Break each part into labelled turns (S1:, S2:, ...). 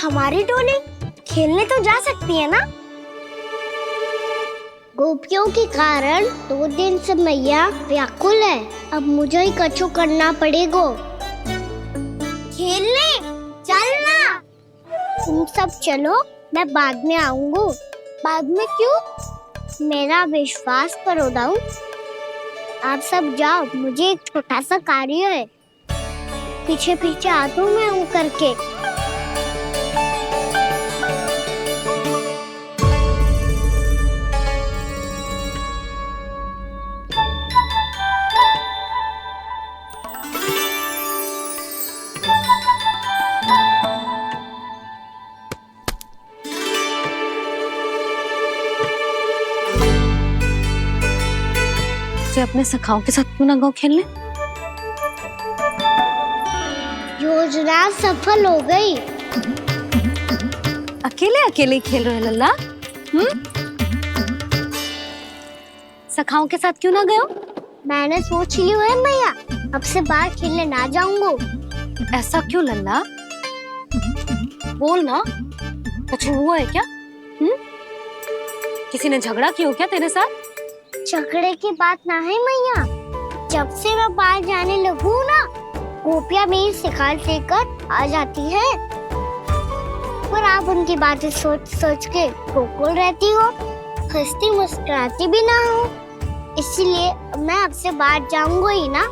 S1: हमारी टोली खेलने तो जा सकती है ना? गोपियों के कारण 2 दिन से मैया व्याकुल है। अब मुझे ही कछु करना पड़ेगा। खेलने चलना। तुम सब चलो, मैं बाद में आऊंगा। बाद में क्यों? मेरा विश्वास करो दाऊ। आप सब जाओ, मुझे एक छोटा सा कार्य है। पीछे पीछे आता हूँ मैं हूँ करके।
S2: अपने सखाओं के साथ क्यों ना गाँव खेलने?
S1: योजना सफल हो गई।
S2: अकेले अकेले खेल रहे लल्ला? सखाओं के साथ क्यों ना गए हो?
S1: मैंने सोच लिया है मैया, अब से बाहर खेलने ना जाऊंगा।
S2: ऐसा क्यों लल्ला? बोल ना, कुछ हुआ है क्या? किसी ने झगड़ा किया हो क्या तेरे साथ?
S1: झगड़े की बात ना है मैया। जब से मैं बाहर जाने लगू ना, गोपियां मेरी शिकार लेकर आ जाती है। पर आप उनकी बातें सोच सोच के गोकुल रहती हो, हंसती मुस्कुराती भी ना हो। इसलिए मैं आपसे बाहर जाऊंगा ही ना,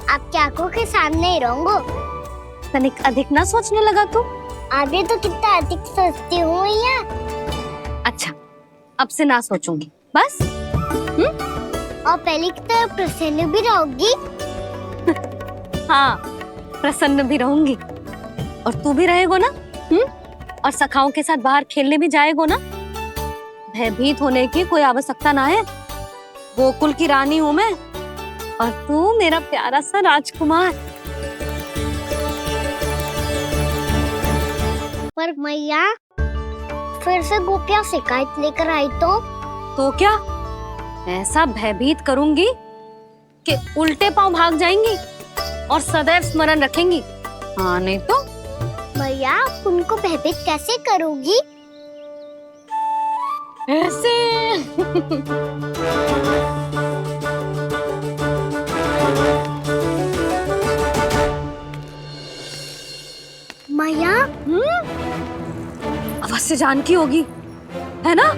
S1: आपकी आंखों के सामने ही रहूंगा।
S2: तनिक अधिक ना सोचने लगा तू?
S1: आगे तो कितना अधिक सोचती हूँ मैया।
S2: अच्छा, अब से ना सोचूंगी बस।
S1: और पहले की तरह प्रसन्न भी रहोगी?
S2: हाँ, प्रसन्न भी रहूंगी। और तू भी रहेगो ना? और सखाओं के साथ बाहर खेलने भी जाएगो ना? भयभीत होने की कोई आवश्यकता ना है। गोकुल की रानी हूँ मैं, और तू मेरा प्यारा सा राजकुमार।
S1: पर मैया, फिर से गोपियां शिकायत लेकर आई तो
S2: क्या? ऐसा भयभीत करूंगी कि उल्टे पांव भाग जाएंगी और सदैव स्मरण रखेंगी। हाँ नहीं तो?
S1: मैया, आप उनको भयभीत कैसे करोगी?
S2: ऐसे।
S1: मैया,
S2: अवश्य जानकी होगी, है ना?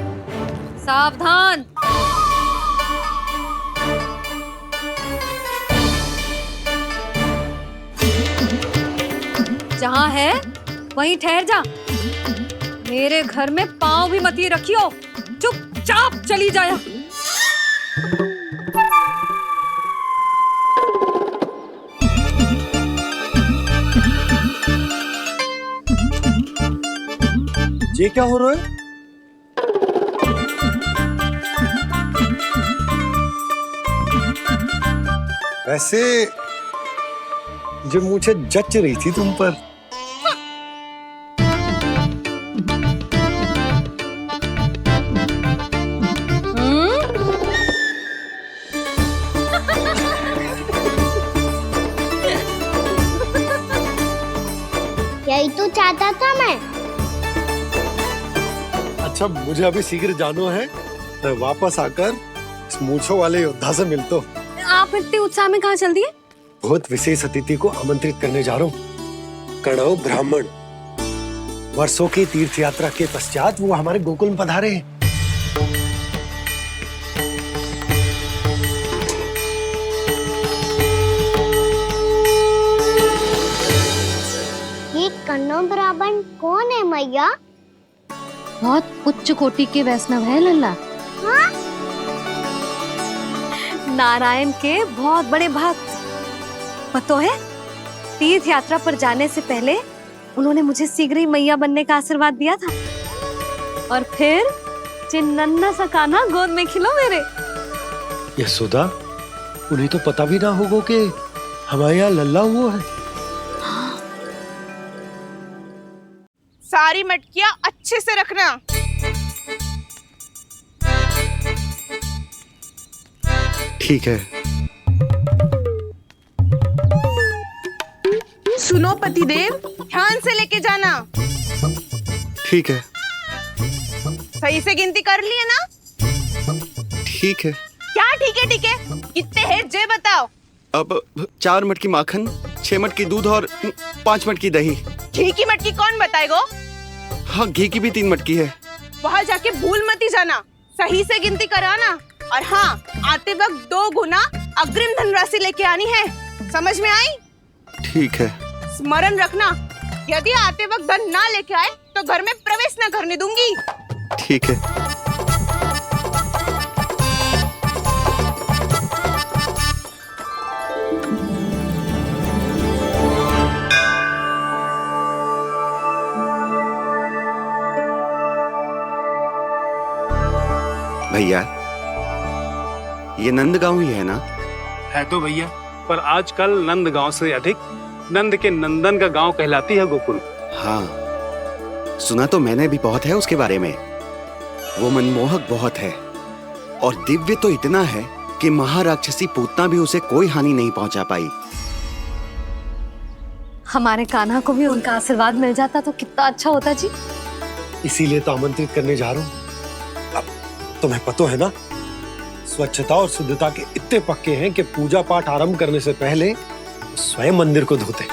S2: सावधान। जहाँ है वहीं ठहर जा। मेरे घर में पाँव भी मत रखियो, चुपचाप चली जाया।
S3: ये क्या हो रहा है? वैसे जो मुझे जच रही थी तुम पर।
S1: यही तो चाहता था मैं।
S3: अच्छा, मुझे अभी शीघ्र जाना है। मैं वापस आकर इस मूंछों वाले योद्धा से मिलता हूँ।
S2: आप इतने उत्साह में कहाँ चल दिए?
S3: बहुत विशेष अतिथि को आमंत्रित करने जा रहा हूँ। कणव ब्राह्मण। वर्षों की तीर्थ यात्रा के पश्चात वो हमारे गोकुल में पधारे हैं।
S1: ये कणव ब्राह्मण कौन है मैया?
S2: बहुत उच्च कोटि के वैष्णव है लल्ला।
S1: हाँ?
S2: नारायण के बहुत बड़े भक्त। पता है, तीर्थ यात्रा पर जाने से पहले उन्होंने मुझे शीघ्र ही मैया बनने का आशीर्वाद दिया था। और फिर चिन्नन्ना सा कान्हा गोद में खिलो मेरे।
S3: यशोदा, उन्हें तो पता भी ना होगा कि हमारे यहाँ लल्ला हुआ है।
S4: सारी मटकियां अच्छे से रखना।
S3: ठीक है।
S4: सुनो पतिदेव, ध्यान से लेके जाना।
S5: ठीक है।
S4: सही से गिनती कर लिए ना?
S5: ठीक है।
S4: क्या ठीक है ठीक है? कितने हैं जे बताओ।
S5: अब 4 मटकी माखन, 6 मटकी दूध और 5 मटकी दही।
S4: घी की मटकी कौन बताएगो?
S5: हाँ, घी की भी 3 मटकी है।
S4: वहाँ जाके भूल मत ही जाना, सही से गिनती कराना। और हाँ, आते वक्त 2 गुना अग्रिम धनराशि लेके आनी है, समझ में आई?
S5: ठीक है।
S4: स्मरण रखना, यदि आते वक्त धन ना लेके आए तो घर में प्रवेश न करने दूंगी।
S5: ठीक है। भैया, ये नंदगांव ही है ना?
S6: है तो भैया, पर आजकल नंदगांव से अधिक नंद के नंदन का गांव कहलाती है गोकुल।
S5: हाँ, सुना तो मैंने भी बहुत है उसके बारे में। वो मनमोहक बहुत है और दिव्य तो इतना है कि महाराक्षसी पूतना भी उसे कोई हानि नहीं पहुंचा पाई।
S2: हमारे कान्हा को भी उनका आशीर्वाद मिल जाता तो कितना अच्छा होता जी।
S3: इसीलिए तो आमंत्रित करने जा रहा हूँ। अब तुम्हें पता है ना, स्वच्छता और शुद्धता के इतने पक्के हैं कि पूजा पाठ आरंभ करने से पहले स्वयं मंदिर को धोते।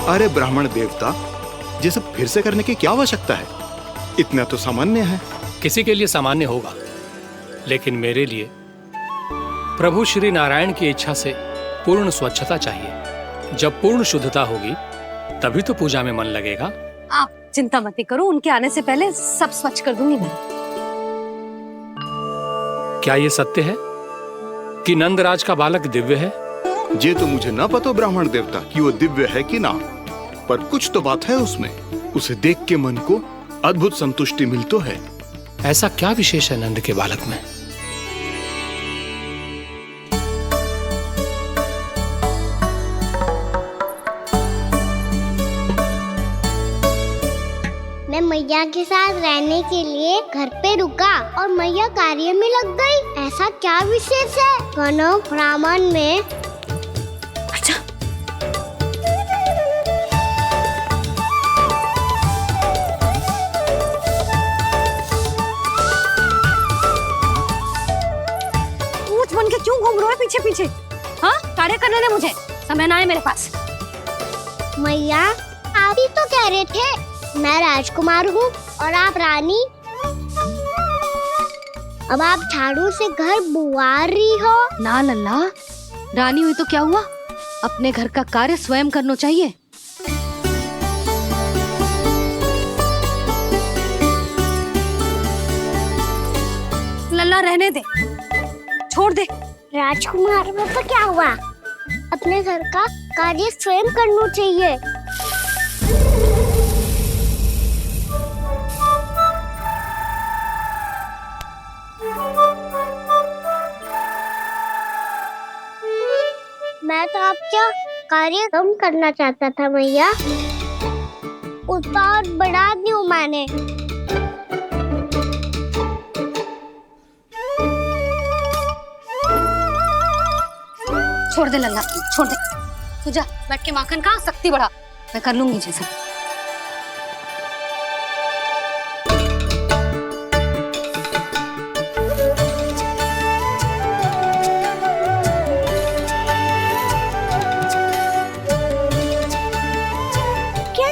S7: अरे ब्राह्मण देवता, ये सब फिर से करने की क्या आवश्यकता है? इतना तो सामान्य है।
S8: किसी के लिए सामान्य होगा, लेकिन मेरे लिए प्रभु श्री नारायण की इच्छा से पूर्ण स्वच्छता चाहिए। जब पूर्ण शुद्धता होगी तभी तो पूजा में मन लगेगा।
S2: आप चिंता मत करो, उनके आने से पहले सब स्वच्छ कर दूंगी मैं।
S8: क्या ये सत्य है कि नंदराज का बालक दिव्य है?
S7: ये तो मुझे ना पता ब्राह्मण देवता कि वो दिव्य है कि ना, पर कुछ तो बात है उसमें। उसे देख के मन को अद्भुत संतुष्टि मिल तो है।
S8: ऐसा क्या विशेष है नंद के बालक में?
S1: मैं मैया के साथ रहने के लिए घर पे रुका और मैया कार्य में लग गई। ऐसा क्या विशेष है कनव ब्राह्मण में?
S2: अच्छा, ऊंट बन के क्यों घूम रहे हो पीछे पीछे? हाँ, कार्य करने दे मुझे, समय ना है मेरे पास।
S1: मैया, आप ही तो कह रहे थे मैं राजकुमार हूँ और आप रानी। अब आप झाड़ू से घर बुआर रही हो।
S2: ना लल्ला, रानी हुई तो क्या हुआ, अपने घर का कार्य स्वयं करना चाहिए। लल्ला रहने दे, छोड़ दे।
S1: राजकुमार में तो क्या हुआ, अपने घर का कार्य स्वयं करना चाहिए। मैं तो आपका कार्य कम करना चाहता था मैया, उत्पाद बढ़ा दूं मैंने।
S2: छोड़ दे लल्ला, छोड़ दे। तू जा बैठ के माखन खा, शक्ति बढ़ा, मैं कर लूंगी जैसा।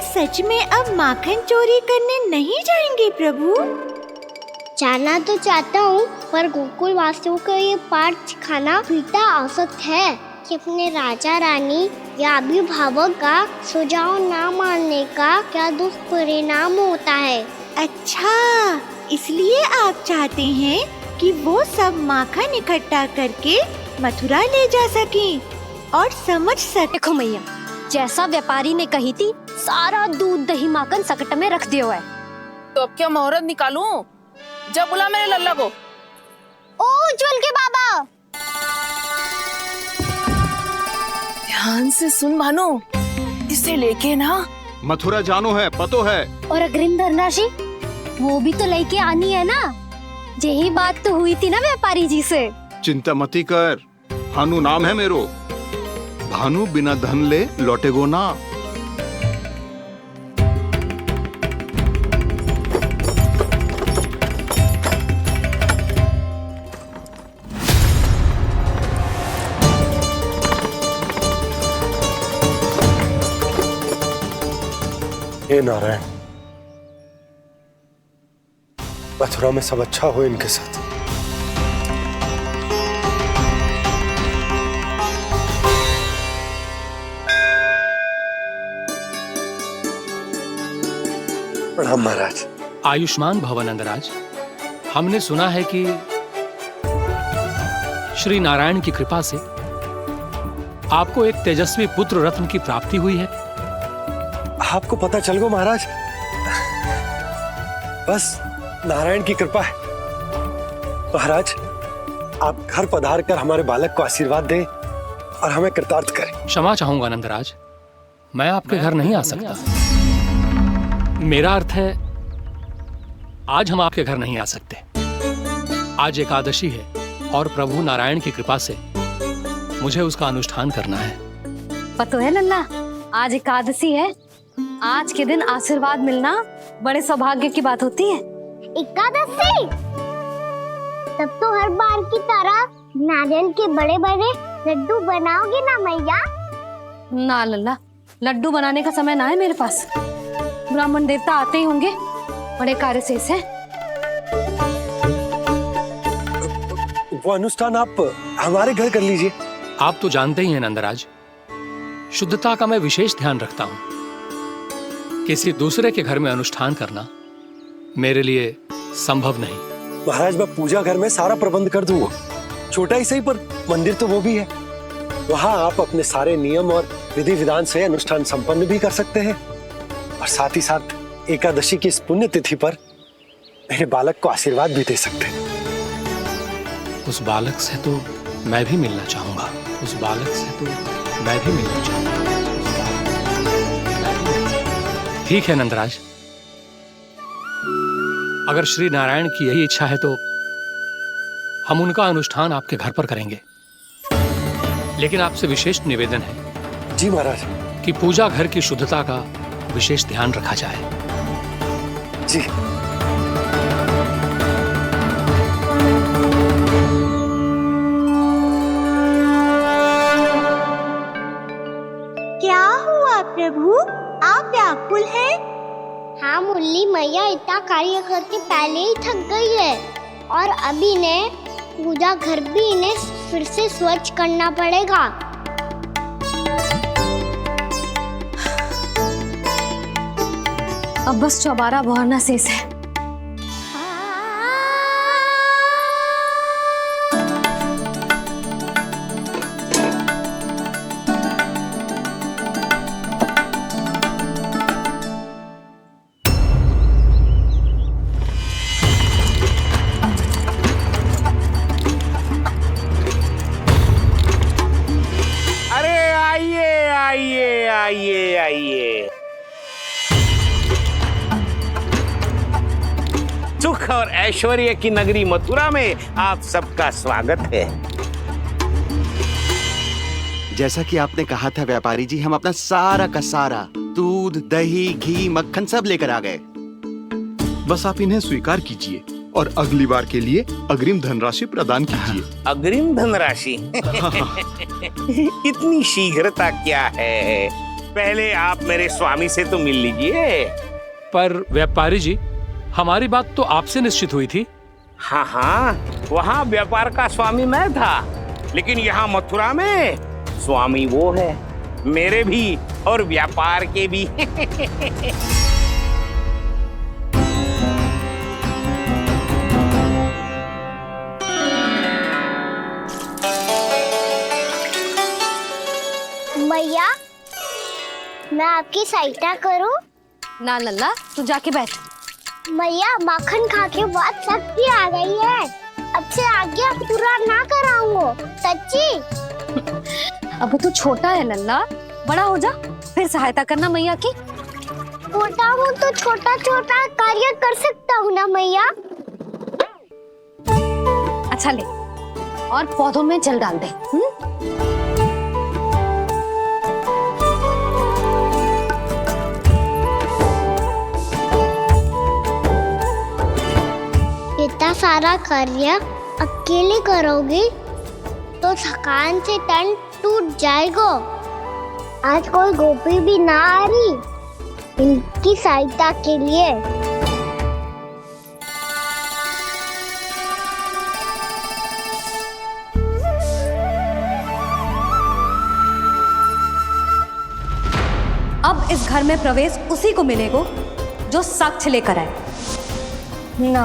S9: सच में अब माखन चोरी करने नहीं जाएंगे प्रभु?
S1: जाना तो चाहता हूँ, पर गोकुल वासियों को ये पाठ सिखाना पिता औसत है कि अपने राजा रानी या अभिभावक का सुझाव ना मानने का क्या दुष्परिणाम होता है।
S9: अच्छा, इसलिए आप चाहते हैं कि वो सब माखन इकट्ठा करके मथुरा ले जा सकें और समझ सके।
S2: देखो मैया, जैसा व्यापारी ने कही थी, सारा दूध दही माखन सकट में रख दिया है।
S4: तो अब क्या मुहूर्त निकालूं? जब बुला मेरे लल्ला को।
S1: ओ उज्जवल के बाबा,
S4: ध्यान से सुन भानु, इसे लेके ना
S7: मथुरा जानो है, पतो है।
S2: और अग्रिम धनराशि वो भी तो लेके आनी है ना। यही बात तो हुई थी ना व्यापारी जी से।
S7: चिंता मती कर, भानु नाम है मेरो। भानु बिना धन ले लौटेगो ना।
S3: हे नारायण, मथुरा में सब अच्छा हो इनके साथ। प्रणाम महाराज।
S8: आयुष्मान भव नंदराज। हमने सुना है कि श्री नारायण की कृपा से आपको एक तेजस्वी पुत्र रत्न की प्राप्ति हुई है।
S3: आपको पता चल गो महाराज, बस नारायण की कृपा है। महाराज, आप घर पधार कर हमारे बालक को आशीर्वाद दें और हमें कृतार्थ करें।
S8: क्षमा चाहूंगा नंदराज, मैं आपके घर नहीं आ सकता। मेरा अर्थ है, आज हम आपके घर नहीं आ सकते। आज एकादशी है और प्रभु नारायण की कृपा से मुझे उसका अनुष्ठान करना है।
S2: पता है लल्ला, आज एकादशी है। आज के दिन आशीर्वाद मिलना बड़े सौभाग्य की बात होती है।
S1: एकादशी? तब तो हर बार की तरह नारियल के बड़े बड़े लड्डू बनाओगे ना मैया?
S2: ना लल्ला, लड्डू बनाने का समय ना है मेरे पास। ब्राह्मण देवता आते ही होंगे, बड़े कार्य शेष है।
S3: वो अनुष्ठान आप हमारे घर कर लीजिए।
S8: आप तो जानते ही हैं नंदराज, शुद्धता का मैं विशेष ध्यान रखता हूं। किसी दूसरे के घर में अनुष्ठान करना मेरे लिए संभव नहीं।
S3: महाराज, मैं पूजा घर में सारा प्रबंध कर दूंगा। छोटा ही सही, पर मंदिर तो वो भी है। वहां आप अपने सारे नियम और विधि विधान से अनुष्ठान संपन्न भी कर सकते हैं और साथ ही साथ एकादशी की इस पुण्य तिथि पर मेरे बालक को आशीर्वाद भी दे सकते हैं।
S8: उस बालक से तो मैं भी मिलना चाहूंगा। उस बालक से तो मैं भी मिलना चाहूंगा। ठीक है नंदराज, अगर श्री नारायण की यही इच्छा है तो हम उनका अनुष्ठान आपके घर पर करेंगे। लेकिन आपसे विशेष निवेदन है।
S3: जी महाराज।
S8: कि पूजा घर की शुद्धता का विशेष ध्यान रखा जाए।
S3: जी।
S9: क्या हुआ प्रभु, आप व्याकुल हैं?
S1: हाँ मुरली मैया, इतना कार्य करके पहले ही थक गई है और अभी ने पूजा घर भी इन्हें फिर से स्वच्छ करना पड़ेगा।
S2: अब बस चौबारा बहाना शेष है।
S10: आइए। सुख और ऐश्वर्य की नगरी मथुरा में आप सबका स्वागत है।
S5: जैसा कि आपने कहा था व्यापारी जी, हम अपना सारा का सारा दूध, दही, घी, मक्खन सब लेकर आ गए।
S7: बस आप इन्हें स्वीकार कीजिए और अगली बार के लिए अग्रिम धनराशि प्रदान कीजिए।
S10: अग्रिम धनराशि? इतनी शीघ्रता क्या है? पहले आप मेरे स्वामी से तो मिल लीजिए।
S8: पर व्यापारी जी, हमारी बात तो आपसे निश्चित हुई थी।
S10: हाँ, वहाँ व्यापार का स्वामी मैं था, लेकिन यहाँ मथुरा में स्वामी वो है, मेरे भी और व्यापार के भी।
S1: भैया, मैं आपकी सहायता करूं?
S2: ना लल्ला, तू जाके बैठ।
S1: भैया, माखन खा के बहुत शक्ति आ गई है। अब से आगे पूरा ना कराऊंगा, सच्ची।
S2: अब तू छोटा है लल्ला, बड़ा हो जा फिर सहायता करना मैया की।
S1: छोटा हूँ तो छोटा छोटा कार्य कर सकता हूँ ना मैया।
S2: अच्छा ले, और पौधों में जल डाल दे।
S1: इतना सारा कार्य अकेले करोगे तो थकान से तन टूट जाएगा। आज कोई गोपी भी ना आ रही इनकी सहायता के लिए।
S2: अब इस घर में प्रवेश उसी को मिलेगा जो साक्ष्य लेकर आए।
S11: ना,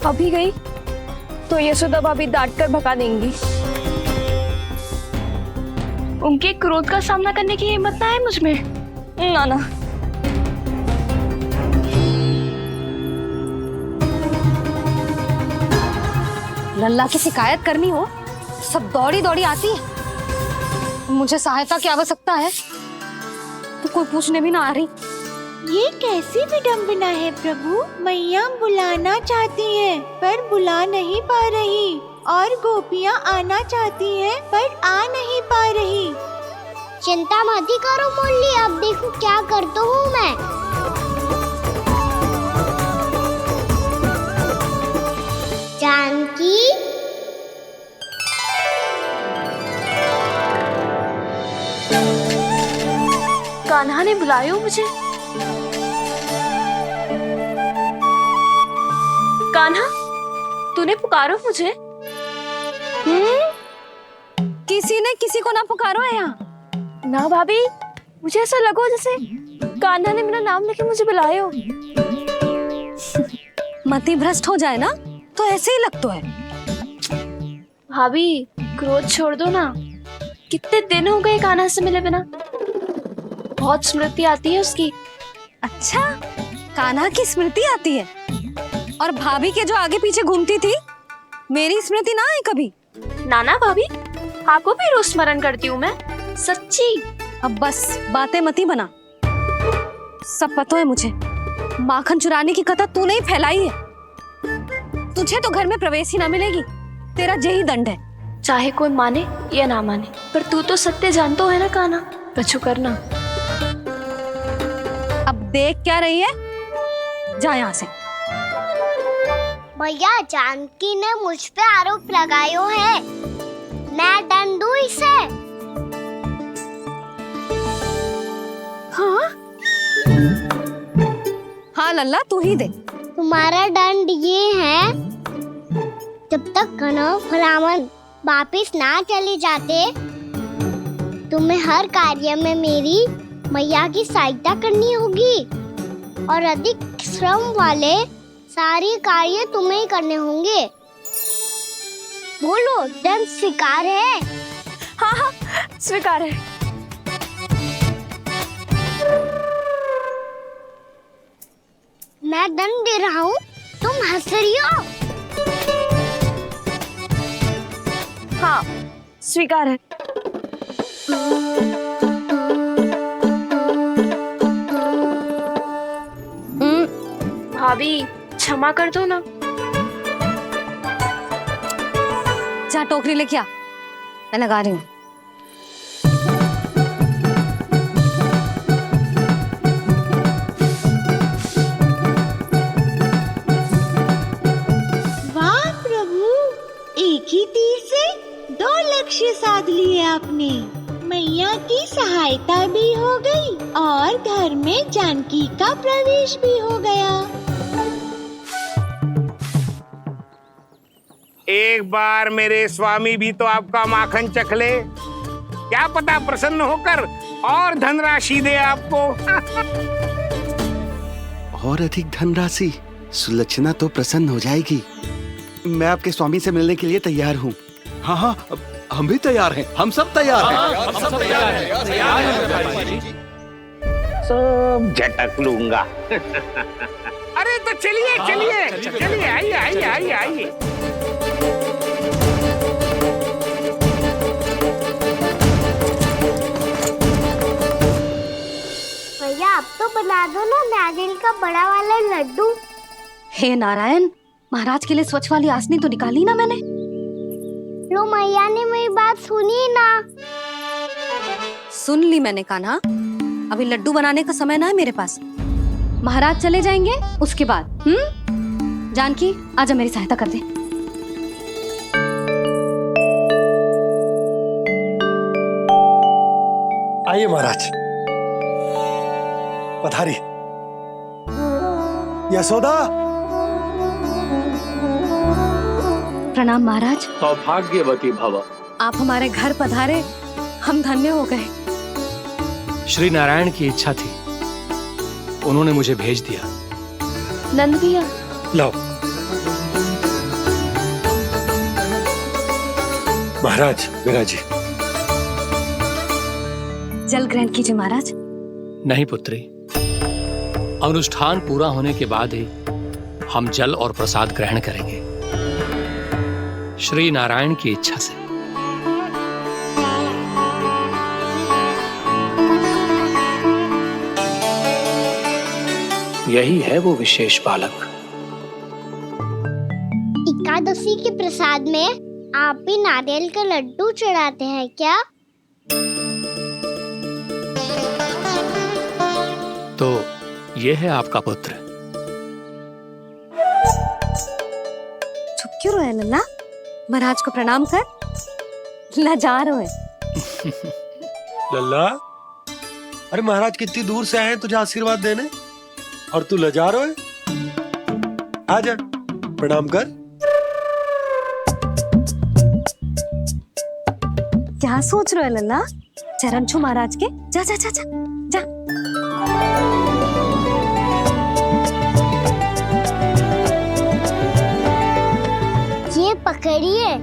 S11: अभी गई तो यशोदा भाभी डांट कर भगा देंगी। उनके क्रोध का सामना करने की हिम्मत ना है मुझ में। ना ना,
S2: लल्ला की शिकायत करनी हो सब दौड़ी दौड़ी आती है। मुझे सहायता की आवश्यकता है तो कोई पूछने भी ना आ रही।
S9: ये कैसी विडंबना है प्रभु। मैया बुलाना चाहती हैं पर बुला नहीं पा रही, और गोपियाँ आना चाहती हैं पर आ नहीं पा रही।
S1: चिंता मत ही करो मुरली, अब देखो क्या करता हूँ मैं। जानकी,
S11: कान्हा ने बुलाया मुझे। कान्हा, तूने पुकारो मुझे।
S2: किसी ने किसी को ना पुकारो है यहाँ।
S11: ना भाभी, मुझे ऐसा लगो जैसे कान्हा ने मेरा नाम लेके मुझे बुलाया हो।
S2: मति भ्रष्ट हो जाए ना तो ऐसे ही लगता है।
S11: भाभी, क्रोध छोड़ दो ना। कितने दिन हो गए कान्हा से मिले बिना। बहुत स्मृति आती है उसकी।
S2: अच्छा, कान्हा की स्मृति आती है? और भाभी के जो आगे पीछे घूमती थी, मेरी स्मृति ना आई कभी?
S11: नाना भाभी, आपको भी रोज स्मरण करती हूँ मैं, सच्ची।
S2: अब बस बातें मती बना। सब पता है मुझे। माखन चुराने की कथा तूने ही फैलाई है। तुझे तो घर में प्रवेश ही ना मिलेगी। तेरा यही दंड है।
S11: चाहे कोई माने या ना माने, पर तू तो सत्य जानतो है ना कान्हा। कछु करना।
S2: अब देख क्या रही है, जा यहाँ से।
S1: भैया, जानकी ने मुझ पे आरोप लगायो है, मैं दंड दूं इसे।
S2: हाँ हाँ लल्ला, तू ही दे।
S1: तुम्हारा दंड ये है, जब तक कनव फलावन वापिस ना चले जाते, तुम्हें हर कार्य में मेरी मैया की सहायता करनी होगी, और अधिक श्रम वाले सारे कार्य तुम्हें ही करने होंगे। बोलो, दंड स्वीकार है?
S11: हाँ हाँ, स्वीकार है।
S1: मैं दंड दे रहा हूँ, तुम हंस रही हो?
S11: हाँ, स्वीकार है। भाभी, क्षमा कर दो ना।
S2: जा टोकरी लेके आ, मैं लगा रही हूँ।
S9: वाह प्रभु, एक ही तीर से 2 लक्ष्य साध लिए आपने। मैया की सहायता भी हो गई और घर में जानकी का प्रवेश भी हो गया।
S10: एक बार मेरे स्वामी भी तो आपका माखन चख ले, क्या पता प्रसन्न होकर और धनराशि दे आपको।
S5: और अधिक धनराशि? सुलक्षणा तो प्रसन्न हो जाएगी। मैं आपके स्वामी से मिलने के लिए तैयार हूँ।
S7: हाँ हाँ, हम भी तैयार हैं। हम सब तैयार हैं।
S8: हम सब तैयार हैं।
S10: सब झटक लूंगा। अरे तो चलिए चलिए चलिए, आइए आइए आइए आइए।
S1: भैया, आप तो बना दो ना नारियल का बड़ा वाला लड्डू।
S2: हे नारायण, महाराज के लिए स्वच्छ वाली आसनी तो निकाली ना मैंने।
S1: लो मैया ने मेरी बात सुनी ना।
S2: सुन ली मैंने कान्हा, अभी लड्डू बनाने का समय ना है मेरे पास। महाराज चले जाएंगे उसके बाद। जानकी आजा मेरी सहायता कर दे।
S3: आइए महाराज, पधारिए। यशोदा।
S2: प्रणाम महाराज।
S8: सौभाग्यवती भव।
S2: आप हमारे घर पधारे, हम धन्य हो गए।
S8: श्री नारायण की इच्छा थी, उन्होंने मुझे भेज दिया।
S11: नंद भैया
S3: लाओ। महाराज विराजी।
S2: जल ग्रहण कीजिए महाराज।
S8: नहीं पुत्री, अनुष्ठान पूरा होने के बाद ही हम जल और प्रसाद ग्रहण करेंगे, श्री नारायण की इच्छा से। यही है वो विशेष बालक।
S1: एकादशी के प्रसाद में आप भी नारियल का लड्डू चढ़ाते हैं क्या?
S8: तो ये है आपका पुत्र।
S2: चुप क्यों रहे लल्ला? महाराज को प्रणाम कर। लजा रहे।
S3: लल्ला, अरे महाराज कितनी दूर से आए हैं तुझे आशीर्वाद देने, और तू लजा रहा है? आजा प्रणाम कर।
S2: क्या सोच रहे हो लल्ला? चरण छू महाराज के। जा जा जा जा जा।
S1: ये पकड़िए।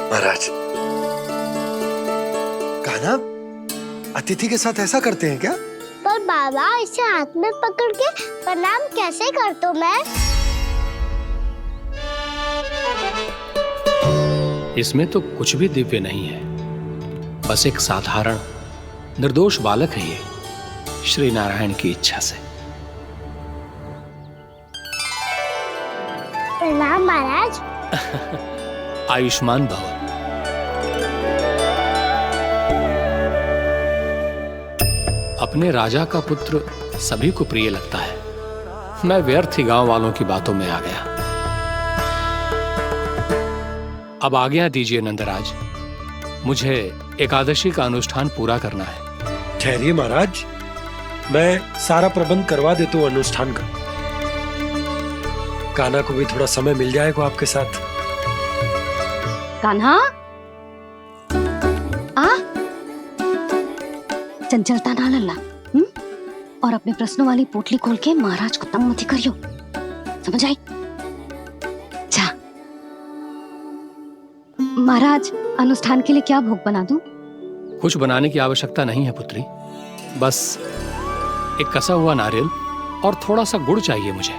S3: महाराज, कान्हा अतिथि के साथ ऐसा करते हैं क्या?
S1: पर बाबा, इसे हाथ में पकड़ के प्रणाम कैसे करता हूँ मैं?
S8: इसमें तो कुछ भी दिव्य नहीं है, बस एक साधारण निर्दोष बालक है ये, श्री नारायण की इच्छा से।
S1: प्रणाम महाराज।
S8: आयुष्मान भव। अपने राजा का पुत्र सभी को प्रिय लगता है। मैं व्यर्थ ही गांव वालों की बातों में आ गया। अब आज्ञा दीजिए नंदराज, मुझे एकादशी का अनुष्ठान पूरा करना है।
S3: ठहरिए महाराज, मैं सारा प्रबंध करवा देता हूँ अनुष्ठान का। कान्हा को भी थोड़ा समय मिल जाएगा आपके साथ।
S2: कान्हा आ, चंचलता ना लल्ला। और अपने प्रश्नों वाली पोटली खोल के महाराज को तंग मत करियो, समझ आई? जा। महाराज, अनुष्ठान के लिए क्या भोग बना दूं?
S8: कुछ बनाने की आवश्यकता नहीं है पुत्री, बस एक कसा हुआ नारियल और थोड़ा सा गुड़ चाहिए मुझे,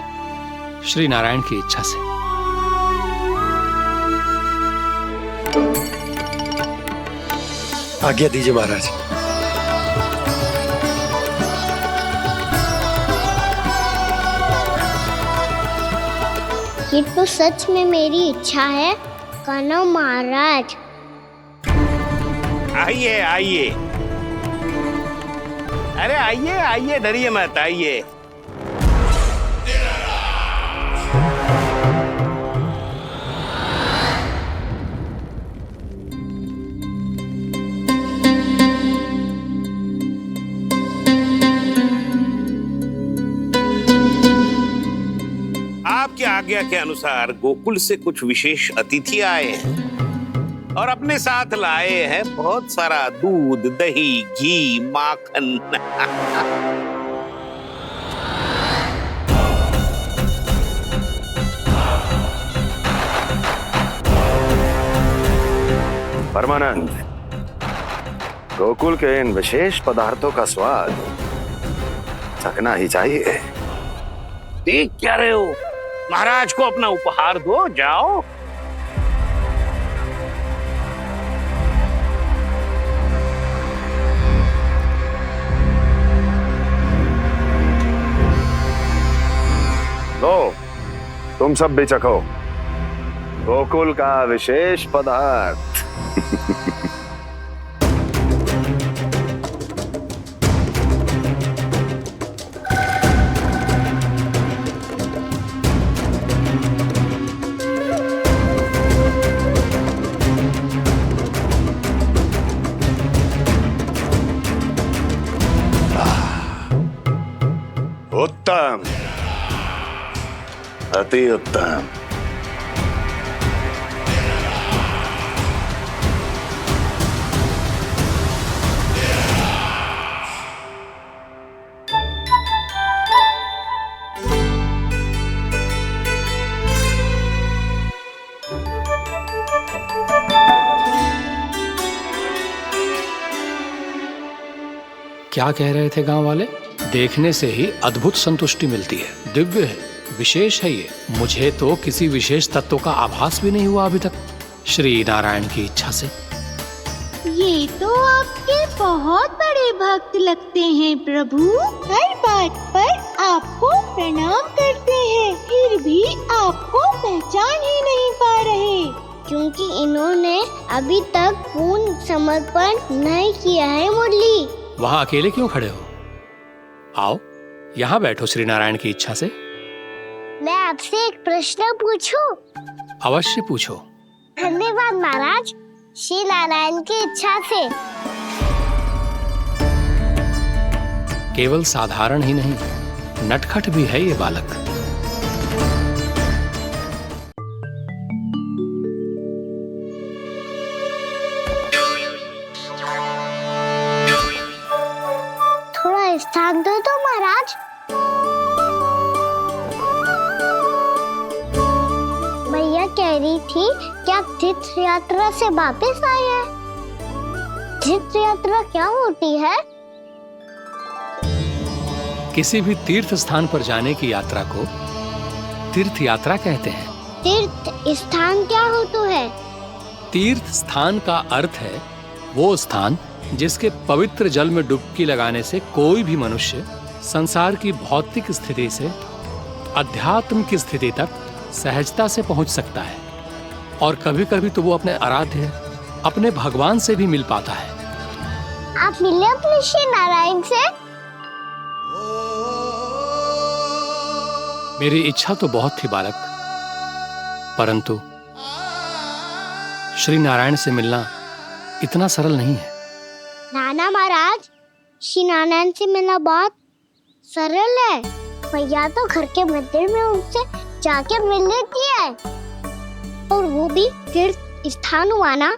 S8: श्री नारायण की इच्छा से।
S3: आज्ञा दीजिए महाराज।
S1: ये तो सच में मेरी इच्छा है कान्हा महाराज।
S10: आइए आइए, अरे आइए आइए, डरिए मत, आइए। आपकी आज्ञा के अनुसार गोकुल से कुछ विशेष अतिथि आए हैं और अपने साथ लाए हैं बहुत सारा दूध, दही, घी, माखन।
S12: परमानंद, गोकुल के इन विशेष पदार्थों का स्वाद चखना ही चाहिए।
S10: देख क्या रहे हो? महाराज को अपना उपहार दो, जाओ।
S12: तुम सब भी चखो गोकुल का विशेष पदार्थ। उत्तम, अति उत्तम।
S8: क्या कह रहे थे गांव वाले? देखने से ही अद्भुत संतुष्टि मिलती है, दिव्य है, विशेष है ये। मुझे तो किसी विशेष तत्व का आभास भी नहीं हुआ अभी तक, श्री नारायण की इच्छा से।
S9: ये तो आपके बहुत बड़े भक्त लगते हैं प्रभु। हर बात पर आपको प्रणाम करते हैं, फिर भी आपको पहचान ही नहीं पा रहे।
S1: क्योंकि इन्होंने अभी तक पूर्ण समर्पण नहीं किया है मुरली।
S8: वहाँ अकेले क्यों खड़े हो? आओ यहाँ बैठो श्री नारायण की इच्छा से।
S1: मैं आपसे एक प्रश्न पूछूं?
S8: अवश्य पूछो।
S1: धन्यवाद महाराज। श्री नारायण की इच्छा से।
S8: केवल साधारण ही नहीं, नटखट भी है ये बालक।
S1: थोड़ा स्थान दो तो महाराज। भैया कह रही थी कि आप तीर्थ यात्रा से वापस आए हैं। तीर्थ यात्रा क्या होती है?
S8: किसी भी तीर्थ स्थान पर जाने की यात्रा को तीर्थ यात्रा कहते हैं।
S1: तीर्थ स्थान क्या होता है?
S8: तीर्थ स्थान का अर्थ है वो स्थान जिसके पवित्र जल में डुबकी लगाने से कोई भी मनुष्य संसार की भौतिक स्थिति से अध्यात्म की स्थिति तक सहजता से पहुंच सकता है, और कभी कभी तो वो अपने आराध्य, अपने भगवान से भी मिल पाता है।
S1: आप मिले अपने श्री नारायण से?
S8: मेरी इच्छा तो बहुत थी बालक, परंतु श्री नारायण से मिलना इतना सरल नहीं है।
S1: नाना महाराज, श्री नारायण से मिलना बहुत सरल है। भैया तो घर के मंदिर में उनसे जाके मिल लेती है, और वो भी तीर्थ स्थान हुआ ना।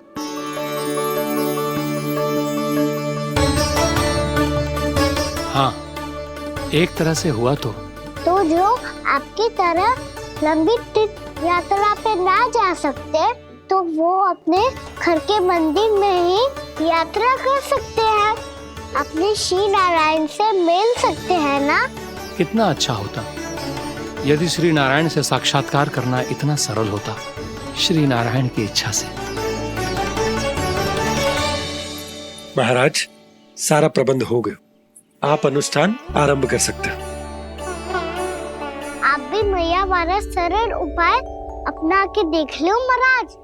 S8: हाँ, एक तरह से हुआ तो
S1: जो आपकी तरह लंबी तीर्थ यात्रा पे ना जा सकते, तो वो अपने घर के मंदिर में ही यात्रा कर सकते हैं, अपने श्री नारायण से मिल सकते हैं ना।
S8: कितना अच्छा होता यदि श्री नारायण से साक्षात्कार करना इतना सरल होता, श्री नारायण की इच्छा से।
S3: महाराज, सारा प्रबंध हो गया, आप अनुष्ठान आरंभ कर सकते हैं।
S1: आप भी मैया हमारा सरल उपाय अपना के देख लो महाराज।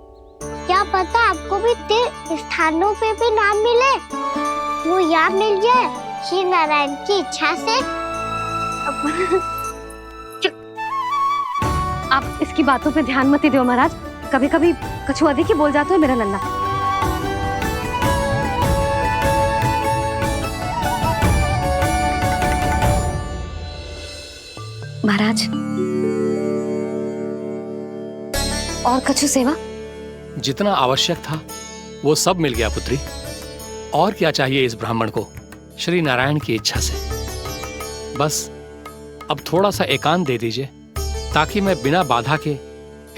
S1: क्या पता आपको भी तीर्थ स्थानों पे भी नाम मिले, वो याद मिल जाए श्री नारायण की इच्छा से।
S2: आप इसकी बातों पे ध्यान मत दो महाराज, कभी कभी कछुआ देखी बोल जाते हो मेरा लल्ला। महाराज, और कछु सेवा?
S8: जितना आवश्यक था वो सब मिल गया पुत्री। और क्या चाहिए इस ब्राह्मण को श्री नारायण की इच्छा से? बस अब थोड़ा सा एकांत दे दीजिए, ताकि मैं बिना बाधा के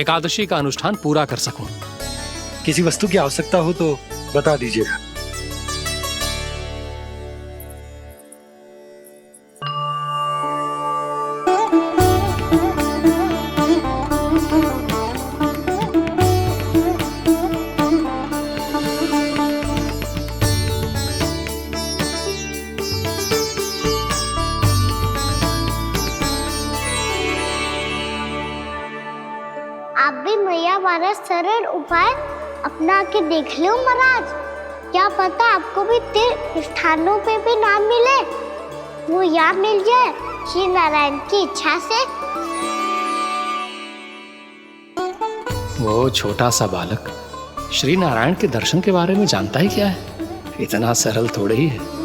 S8: एकादशी का अनुष्ठान पूरा कर सकूं।
S3: किसी वस्तु की आवश्यकता हो तो बता दीजिएगा।
S1: सरल उपाय अपना के देख लो महाराज। क्या पता आपको भी तीर्थ स्थानों पे भी नाम मिले, वो यहाँ मिल जाए श्री नारायण की इच्छा से।
S8: वो छोटा सा बालक श्री नारायण के दर्शन के बारे में जानता ही क्या है? इतना सरल थोड़े ही है।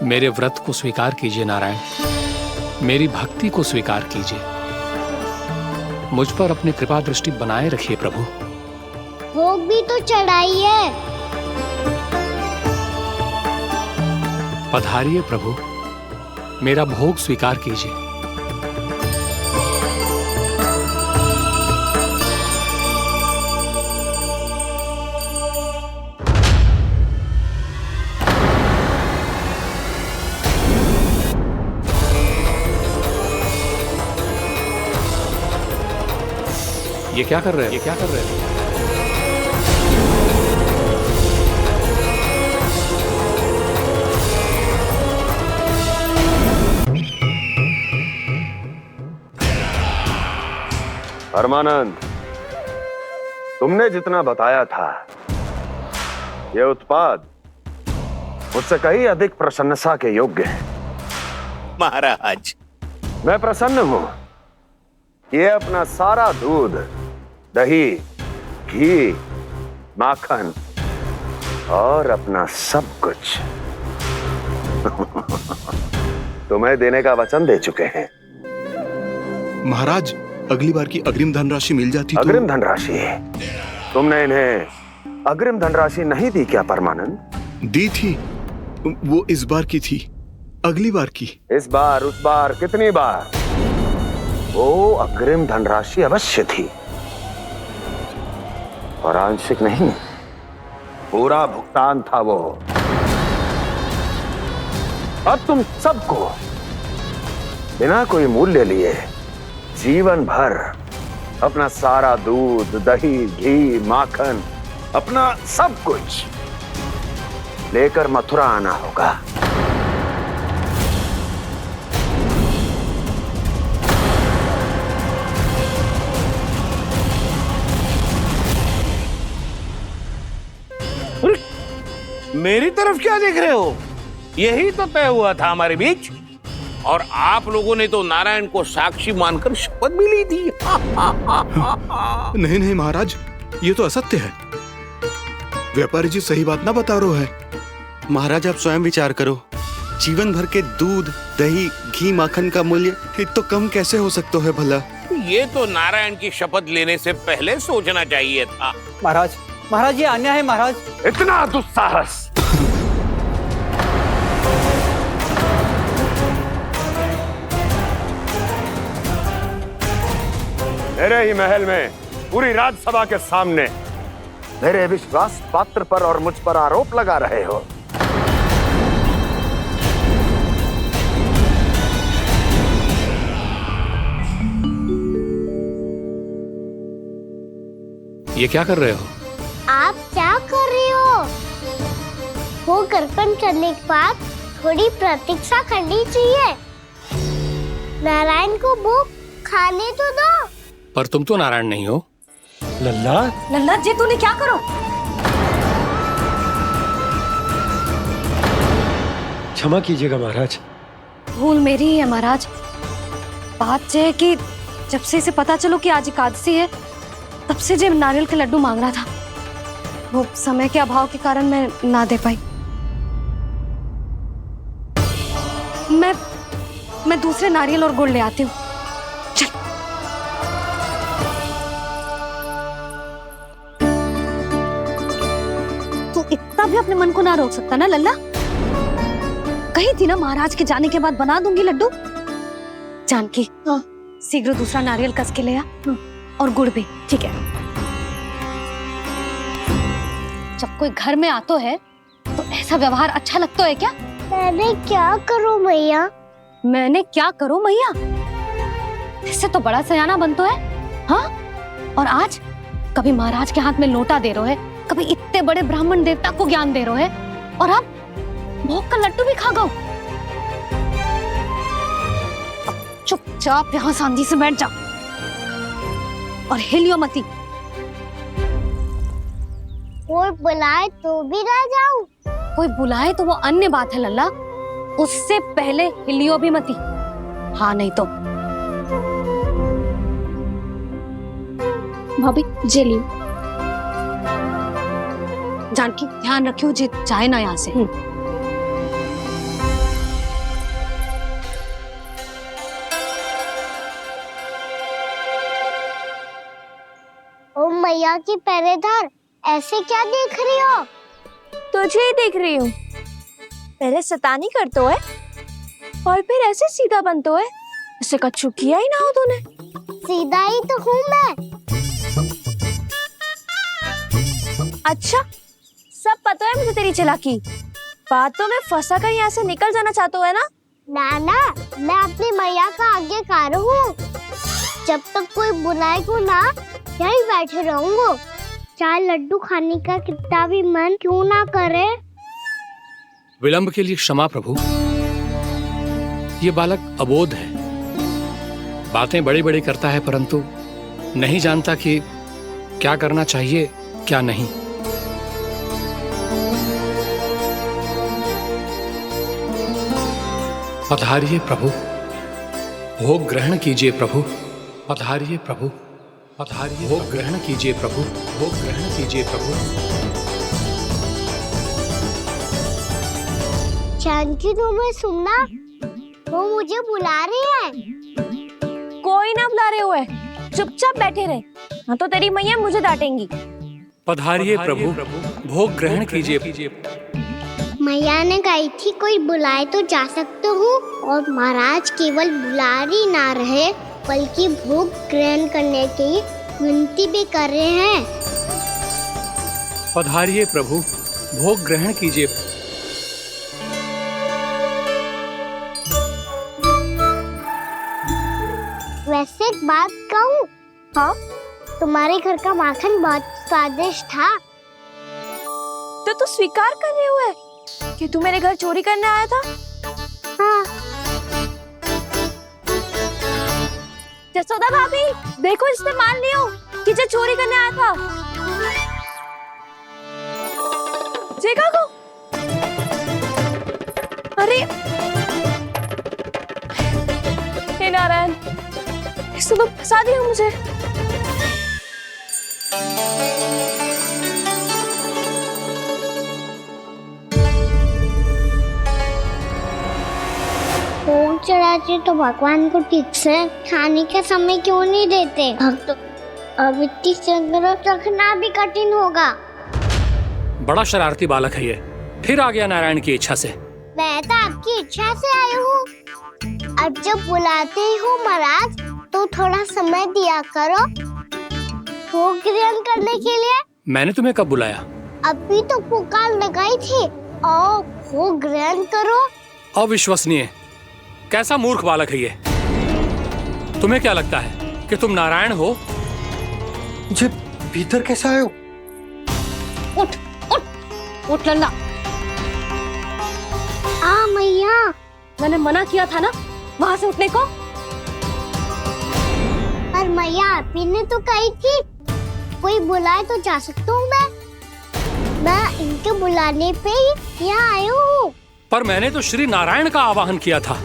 S8: मेरे व्रत को स्वीकार कीजिए नारायण, मेरी भक्ति को स्वीकार कीजिए, मुझ पर अपनी कृपा दृष्टि बनाए रखिए प्रभु।
S1: भोग भी तो चढ़ाई है।
S8: पधारिए प्रभु, मेरा भोग स्वीकार कीजिए। ये क्या कर रहे हैं? ये क्या कर रहे हैं?
S12: परमानंद, तुमने जितना बताया था, ये उत्पाद मुझसे कहीं अधिक प्रशंसा के योग्य है।
S10: महाराज,
S12: मैं प्रसन्न हूं। ये अपना सारा दूध, दही, घी, माखन और अपना सब कुछ तुम्हें देने का वचन दे चुके हैं।
S7: महाराज, अगली बार की अग्रिम धनराशि मिल जाती तो।
S12: अग्रिम धनराशि? तुमने इन्हें अग्रिम धनराशि नहीं दी क्या परमानंद?
S7: दी थी, वो इस बार की थी, अगली बार की।
S12: इस बार, उस बार, कितनी बार? वो अग्रिम धनराशि अवश्य थी, और आंशिक नहीं, पूरा भुगतान था वो। अब तुम सबको बिना कोई मूल्य लिए जीवन भर अपना सारा दूध, दही, घी, माखन, अपना सब कुछ लेकर मथुरा आना होगा।
S10: मेरी तरफ क्या देख रहे हो? यही तो तय हुआ था हमारे बीच, और आप लोगों ने तो नारायण को साक्षी मानकर शपथ भी ली थी।
S7: नहीं नहीं महाराज, ये तो असत्य है। व्यापारी जी सही बात ना बता रहे हैं।
S5: महाराज, आप स्वयं विचार करो, जीवन भर के दूध, दही, घी, माखन का मूल्य तो कम कैसे हो सकता है भला?
S10: ये तो नारायण की शपथ लेने से पहले सोचना चाहिए था।
S13: महाराज, महाराज, ये अन्याय है महाराज।
S12: इतना दुस्साहस! मेरे ही महल में पूरी राज्यसभा के सामने मेरे विश्वास पात्र पर और मुझ पर आरोप लगा रहे हो।
S8: ये क्या कर रहे हो?
S1: आप क्या कर रहे हो? वो कर्पण करने के बाद थोड़ी प्रतीक्षा करनी चाहिए। नारायण को भोग खाने तो दो।
S8: पर तुम तो नारायण नहीं हो।
S3: लल्ला,
S2: लल्ला जी, तूने क्या करो?
S3: क्षमा कीजिएगा महाराज।
S2: भूल मेरी ही है महाराज। बात यह है कि जब से इसे पता चलो कि आज एकादशी है, तब से जब नारियल के लड्डू मांग रहा था, वो समय के अभाव के कारण मैं ना दे पाई। मैं दूसरे नारियल और गुड़ ले आती हूँ। चल। तू इतना भी अपने मन को ना रोक सकता ना लल्ला? कही थी ना महाराज के जाने के बाद बना दूंगी लड्डू। जानकी, शीघ्र दूसरा नारियल कस के ले आ, और गुड़ भी। ठीक है। जब कोई घर में आतो है तो ऐसा व्यवहार अच्छा लगता है क्या?
S1: मैंने क्या करूं मैया?
S2: मैंने क्या करूं मैया? इससे तो बड़ा सयाना बनतो है। हाँ? और आज कभी महाराज के हाथ में लोटा दे रहे है, कभी इतने बड़े ब्राह्मण देवता को ज्ञान दे रहे है, और अब भोग का लड्डू भी खा गो। चुपचाप यहाँ शांति से बैठ जा और हिलियो मती।
S1: कोई बुलाए तो भी ना जाऊं।
S2: कोई बुलाए तो वो अन्य बात है लल्ला, उससे पहले हिलियो भी मती। हाँ नहीं तो।
S11: भाभी जे लियो।
S2: जानकी ध्यान रखियो जे जाए ना यहाँ से।
S1: ओ मैया की पहरेदार, ऐसे क्या देख रही हो?
S11: तुझे ही देख रही हूँ। पहले शैतानी करतो है और फिर ऐसे सीधा बनतो है, ऐसे कछु किया ही ना हो तूने।
S1: सीधा ही तो हूँ मैं।
S11: अच्छा, सब पता है मुझे तेरी चालाकी। बातों में फंसा कर यहाँ से निकल जाना चाहते हो है ना?
S1: नाना, मैं अपनी मैया का आज्ञाकार हूँ। जब तक कोई बुलाएगा ना, यहीं बैठे रहूंगा। चाहे लड्डू खाने का कितना भी मन क्यों ना करे।
S8: विलंब के लिए क्षमा प्रभु। ये बालक अबोध है, बातें बड़ी बड़ी करता है परंतु नहीं जानता कि क्या करना चाहिए क्या नहीं। पधारिए प्रभु, भोग ग्रहण कीजिए प्रभु। पधारिए प्रभु, पधारिए। भोग ग्रहण कीजिए प्रभु, भोग ग्रहण कीजिए प्रभु।
S1: जानकी, तुम्हें सुनना, वो मुझे बुला रही है।
S11: कोई ना बुला रहे हुए, चुपचाप बैठे रहे, हाँ तो तेरी मैया मुझे डांटेंगी।
S8: पधारिए प्रभु, भोग ग्रहण कीजिए।
S1: मैया ने कही थी कोई बुलाए तो जा सकते हूँ, और महाराज केवल बुलारी ना रहे बल्कि भोग ग्रहण करने की विनती भी कर रहे हैं।
S8: पधारिए प्रभु, भोग ग्रहण कीजिए।
S1: वैसे एक बात कहूँ?
S11: हाँ?
S1: तुम्हारे घर का माखन बहुत स्वादिष्ट था।
S11: तो तू स्वीकार कर रहे हुए कि तू मेरे घर चोरी करने आया था?
S1: हाँ।
S11: जसोदा भाभी, देखो इसने मान लियो कि जो चोरी करने आया था। देखा को? अरे हे नारायण, इसने तो फंसा दिया मुझे।
S1: भोग चढ़ाते तो भगवान को ठीक से खाने का समय क्यों नहीं देते? भक्त अब इतनी संग्रह रखना भी कठिन होगा।
S8: बड़ा शरारती बालक है ये, फिर आ गया नारायण की इच्छा से।
S1: मैं तो आपकी इच्छा से आई हूँ। अब जब बुलाते ही हो महाराज, तो थोड़ा समय दिया करो भोग ग्रहण करने के लिए।
S8: मैंने तुम्हें कब बुलाया?
S1: अभी तो पुकार लगाई थी, आओ भोग ग्रहण करो।
S8: अविश्वसनीय, कैसा मूर्ख बालक है ये। तुम्हें क्या लगता है कि तुम नारायण हो?
S3: मुझे भीतर कैसे आए हो?
S2: उठ उठ उठ लल्ला।
S1: मैया,
S2: मैंने मना किया था ना वहां से उठने को।
S1: पर मैया आपी ने तो कही थी कोई बुलाए तो जा सकता हूँ मैं इनके बुलाने पे ही यहाँ आई हूँ।
S8: पर मैंने तो श्री नारायण का आवाहन किया था।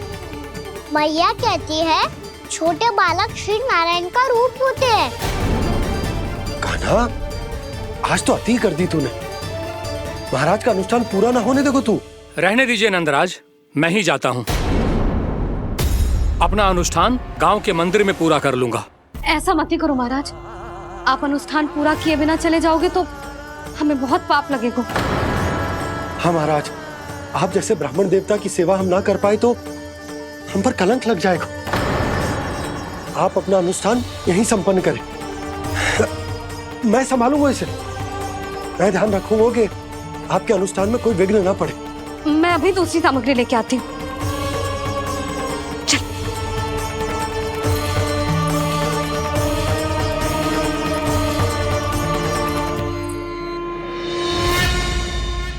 S1: मैया कहती है छोटे बालक श्री नारायण का रूप होते हैं।
S3: कान्हा, आज तो अति कर दी तूने। महाराज का अनुष्ठान पूरा ना होने देखो तू।
S8: रहने दीजिए नंदराज, मैं ही जाता हूँ। अपना अनुष्ठान गांव के मंदिर में पूरा कर लूंगा।
S2: ऐसा मत ही करो महाराज, आप अनुष्ठान पूरा किए बिना चले जाओगे तो हमें बहुत पाप लगेगा।
S3: हाँ महाराज, आप जैसे ब्राह्मण देवता की सेवा हम ना कर पाए तो हम पर कलंक लग जाएगा। आप अपना अनुष्ठान यहीं संपन्न करें, मैं संभालूंगा इसे। मैं ध्यान रखूंगा कि आपके अनुष्ठान में कोई विघ्न ना पड़े।
S2: मैं अभी दूसरी सामग्री लेके आती हूँ।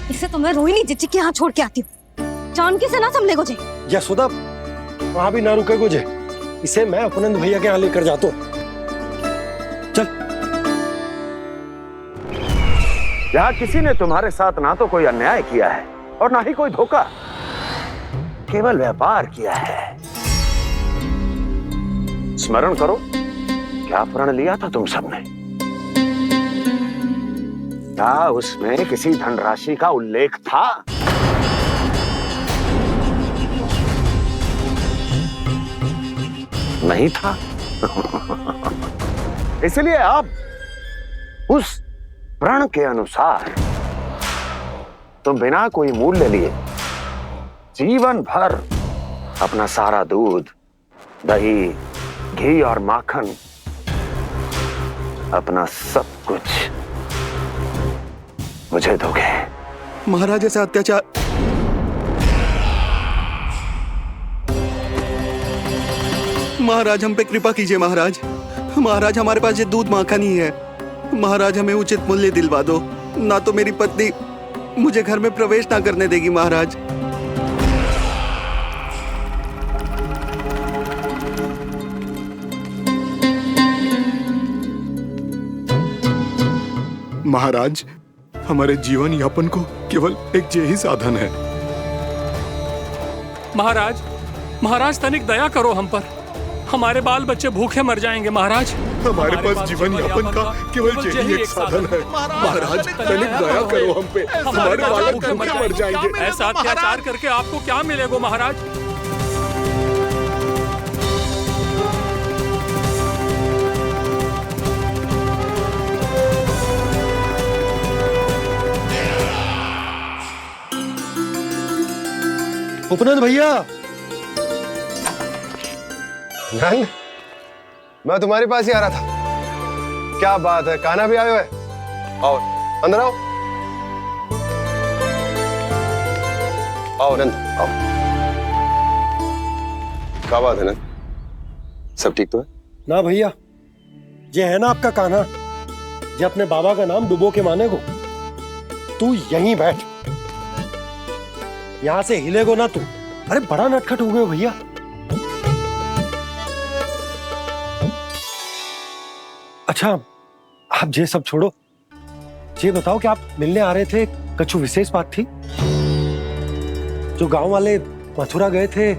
S2: इसे तो मैं रोहिणी जीजी के यहाँ छोड़ के आती हूँ। जानकी से ना संभले गोजे।
S3: यशोदा वहां भी ना रुके गोजे, इसे मैं उपनंद भैया के यहाँ लेकर जाता हूँ। चल।
S12: यहाँ किसी ने तुम्हारे साथ ना तो कोई अन्याय किया है और ना ही कोई धोखा, केवल व्यापार किया है। स्मरण करो क्या प्रण लिया था तुम सबने? क्या उसमें किसी धनराशि का उल्लेख था? नहीं था। इसलिए अब उस प्रण के अनुसार तुम बिना कोई मूल्य लिए जीवन भर अपना सारा दूध, दही, घी और माखन, अपना सब कुछ मुझे दोगे।
S5: महाराज ऐसा अत्याचार। महाराज हम पे कृपा कीजिए महाराज। महाराज हमारे पास ये दूध माखन ही है। महाराज हमें उचित मूल्य दिलवा दो, ना तो मेरी पत्नी मुझे घर में प्रवेश ना करने देगी महाराज।
S7: महाराज हमारे जीवन यापन को केवल एक यही साधन है।
S8: महाराज, महाराज तनिक दया करो हम पर, हमारे बाल बच्चे भूखे मर जाएंगे महाराज।
S7: हमारे पास जीवन यापन का केवल यही एक साधन है। महाराज तनिक दया करो हम पे, हमारे बालक भूखे मर जाएंगे।
S8: ऐसा अत्याचार करके आपको क्या मिलेगा महाराज?
S3: उपनंद भैया।
S14: नंद, मैं तुम्हारे पास ही आ रहा था। क्या बात है, कान्हा भी आयो है? आओ अंदर आओ। आओ नंद आओ। क्या बात है नंद, सब ठीक तो है?
S3: ना भैया, ये है ना आपका कान्हा, ये अपने बाबा का नाम डुबो के माने को। तू यहीं बैठ, यहां से हिलेगो ना तू। अरे बड़ा नटखट हो गए भैया। अच्छा आप ये सब छोड़ो, ये बताओ कि आप मिलने आ रहे थे, कछु विशेष बात थी? जो गांव वाले मथुरा गए थे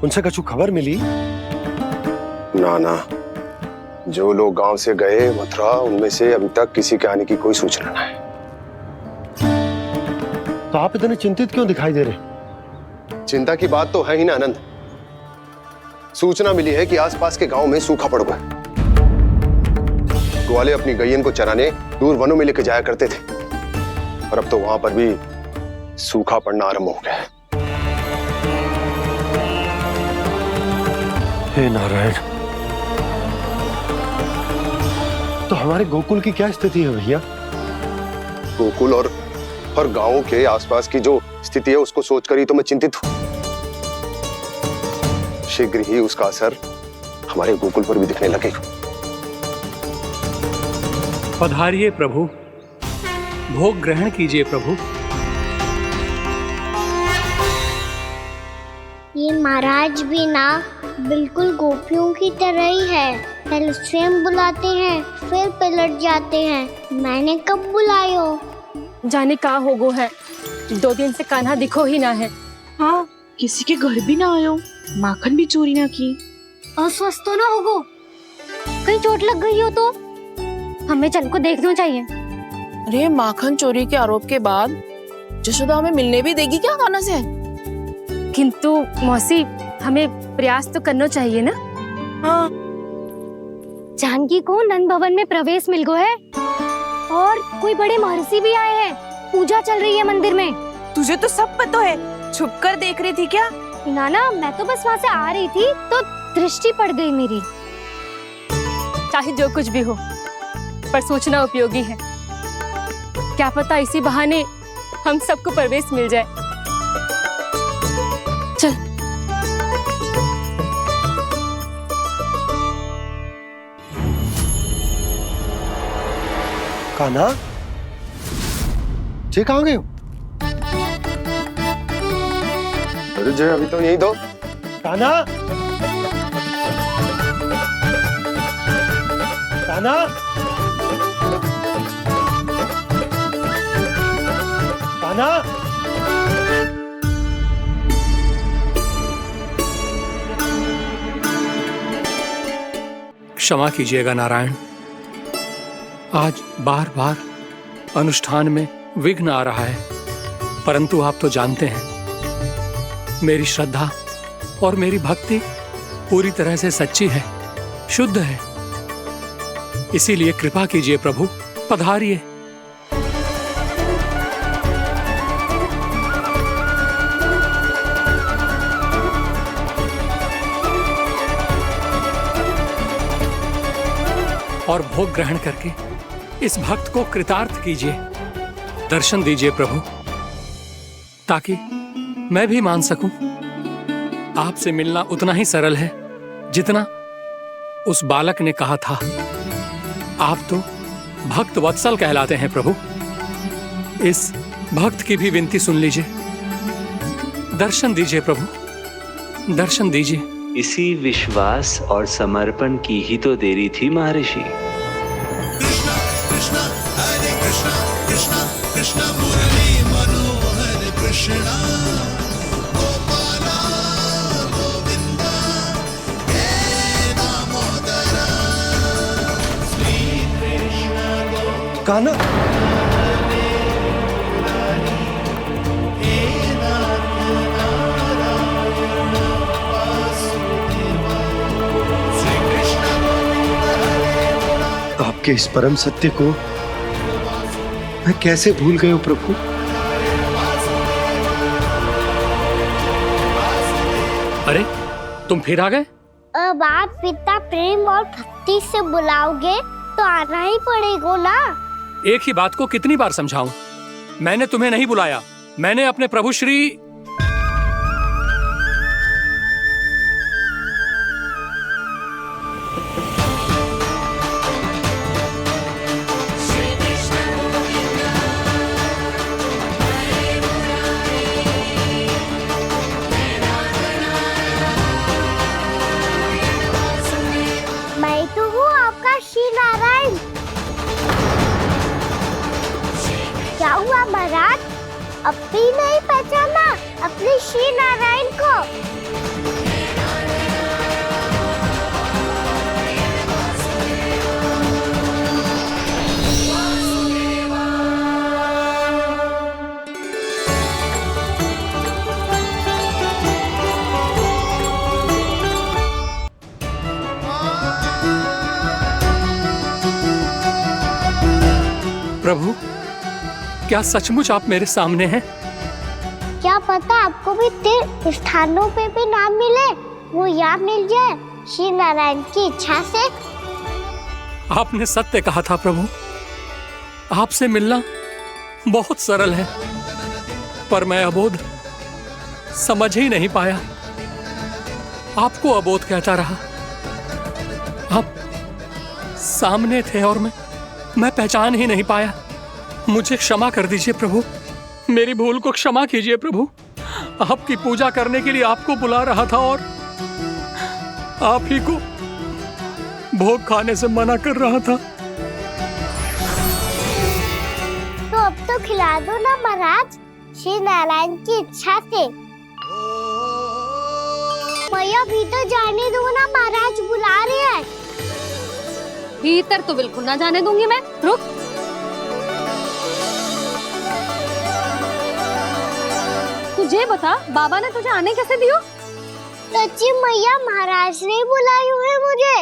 S3: उनसे कछु खबर मिली?
S14: ना ना, जो लोग गांव से गए मथुरा, उनमें से अभी तक किसी के आने की कोई सूचना नहीं।
S3: तो आप इतने चिंतित क्यों दिखाई दे रहे?
S14: चिंता की बात तो है ही ना आनंद। सूचना मिली है कि आसपास के गांव में सूखा पड़ गया। ग्वाले अपनी गैयन को चराने दूर वनों में लेके जाया करते थे, और अब तो वहां पर भी सूखा पड़ना आरंभ हो गया है।
S3: हे नारायण, तो हमारे गोकुल की क्या स्थिति है भैया?
S14: गोकुल और गांवों के आसपास की जो स्थिति है उसको सोचकर ही तो मैं चिंतित हूं। शीघ्र ही उसका असर हमारे गोकुल पर भी दिखने लगेगा।
S8: पधारिए प्रभु, भोग ग्रहण कीजिए प्रभु।
S1: ये महाराज भी ना बिल्कुल गोपियों की तरह ही है। पहले स्वयं बुलाते हैं, फिर पलट जाते हैं। मैंने कब बुलायो?
S11: जाने का होगो है, 2 दिन से कान्हा दिखो ही ना है।
S4: हाँ, किसी के घर भी ना आयो, माखन भी चोरी ना की।
S2: अस्वस्थ तो ना होगो, कहीं चोट लग गई हो तो? हमें चल को देखना चाहिए।
S15: अरे माखन चोरी के आरोप के बाद जशोदा हमें मिलने भी देगी क्या कान्हा से?
S11: किंतु मौसी, हमें प्रयास तो करना चाहिए ना।
S15: हाँ,
S2: जानकी को नंद भवन में प्रवेश मिल गो है और कोई बड़े महर्षि भी आए हैं। पूजा चल रही है मंदिर में।
S4: तुझे तो सब पता है, छुप कर देख रही थी क्या?
S2: ना, मैं तो बस वहाँ से आ रही थी तो दृष्टि पड़ गई मेरी।
S11: चाहे जो कुछ भी हो, पर सूचना उपयोगी है। क्या पता इसी बहाने हम सबको प्रवेश मिल जाए। चल।
S3: कान्हा, ये कहाँ गए हो?
S14: रुक जाओ, अभी तो यही दो।
S3: कान्हा, कान्हा, कान्हा।
S8: क्षमा कीजिएगा नारायण, आज बार बार अनुष्ठान में विघ्न आ रहा है, परंतु आप तो जानते हैं मेरी श्रद्धा और मेरी भक्ति पूरी तरह से सच्ची है, शुद्ध है। इसीलिए कृपा कीजिए प्रभु, पधारिए। और भोग ग्रहण करके इस भक्त को कृतार्थ कीजिए। दर्शन दीजिए प्रभु, ताकि मैं भी मान सकूं। आपसे मिलना उतना ही सरल है जितना उस बालक ने कहा था। आप तो भक्त वत्सल कहलाते हैं प्रभु। इस भक्त की भी विनती सुन लीजिए। दर्शन दीजिए प्रभु, दर्शन दीजिए।
S16: इसी विश्वास और समर्पण की ही तो देरी थी महर्षि।
S17: कृष्ण मुरली मनोहर कृष्णा गोपाला गोविंदा हे दामोदरा श्री कृष्ण
S3: कान्हा, आपके इस परम सत्य को मैं कैसे भूल गया प्रभु।
S8: अरे तुम फिर आ गए?
S1: अब आप इतना प्रेम और भक्ति से बुलाओगे तो आना ही पड़ेगा ना।
S8: एक ही बात को कितनी बार समझाऊं? मैंने तुम्हें नहीं बुलाया, मैंने अपने प्रभु श्री
S1: महाराज, अब भी नहीं पहचाना अपने श्री नारायण को?
S8: प्रभु, क्या सचमुच आप मेरे सामने हैं?
S1: क्या पता आपको भी तीर्थ स्थानों पे भी नाम मिले, वो यहाँ मिल जाए श्री नारायण की इच्छा से।
S8: आपने सत्य कहा था प्रभु, आपसे मिलना बहुत सरल है, पर मैं अबोध समझ ही नहीं पाया। आपको अबोध कहता रहा। आप सामने थे और मैं पहचान ही नहीं पाया। मुझे क्षमा कर दीजिए प्रभु, मेरी भूल को क्षमा कीजिए प्रभु। आपकी पूजा करने के लिए आपको बुला रहा था और आप ही को भोग खाने से मना कर रहा था।
S1: तो अब तो खिला दो ना महाराज, श्री नारायण की इच्छा से। मैया भीतर जाने दो ना, महाराज बुला रहे हैं।
S2: भीतर तो बिल्कुल ना जाने दूंगी मैं, रुक। तुझे बता, बाबा ने तुझे आने कैसे दियो?
S1: सच्ची मैया, महाराज ने बुलाई हुई मुझे।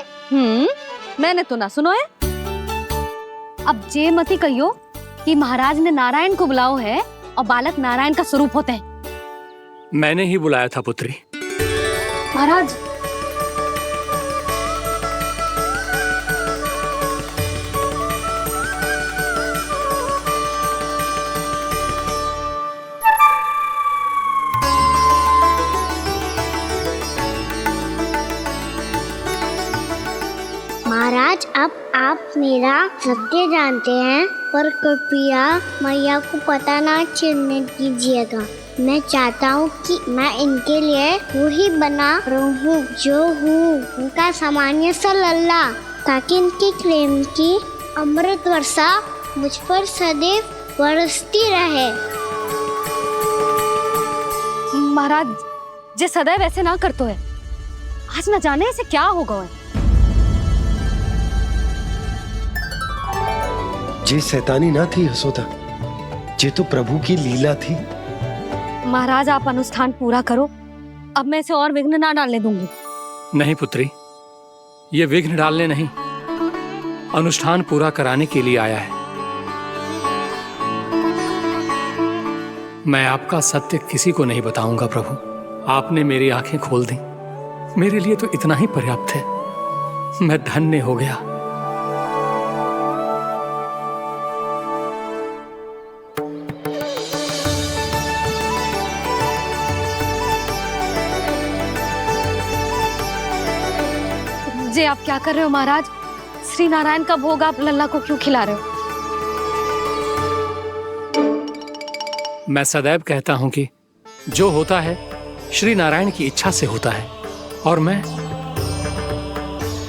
S2: मैंने तो ना सुनो है। अब जे मती कहियो कि महाराज ने नारायण को बुलाओ है और बालक नारायण का स्वरूप होते हैं।
S8: मैंने ही बुलाया था पुत्री।
S2: महाराज,
S1: महाराज, अब आप मेरा सत्य जानते हैं, पर कृपया मैया को पता ना चलने दीजिएगा। मैं चाहता हूँ कि मैं इनके लिए वही बना रहूँ जो हूँ, उनका सामान्य सा लल्ला, ताकि इनके प्रेम की अमृत वर्षा मुझ पर सदैव बरसती रहे।
S2: महाराज जे सदैव ऐसे ना करतो है, आज न जाने इसे क्या होगा है।
S3: जे शैतानी ना थी यशोदा, जे तो प्रभु की लीला थी।
S2: महाराज आप अनुष्ठान पूरा करो, अब मैं इसे और विघ्न ना डालने दूंगी।
S8: नहीं पुत्री, ये विघ्न डालने नहीं, अनुष्ठान पूरा कराने के लिए आया है। मैं आपका सत्य किसी को नहीं बताऊंगा प्रभु। आपने मेरी आंखें खोल दी, मेरे लिए तो इतना ही पर्याप्त है। मैं धन्य हो गया।
S2: जे आप क्या कर रहे हो महाराज? श्री नारायण का भोग आप लल्ला को क्यों खिला रहे हो?
S8: मैं सदैव कहता हूं कि जो होता है श्री नारायण की इच्छा से होता है, और मैं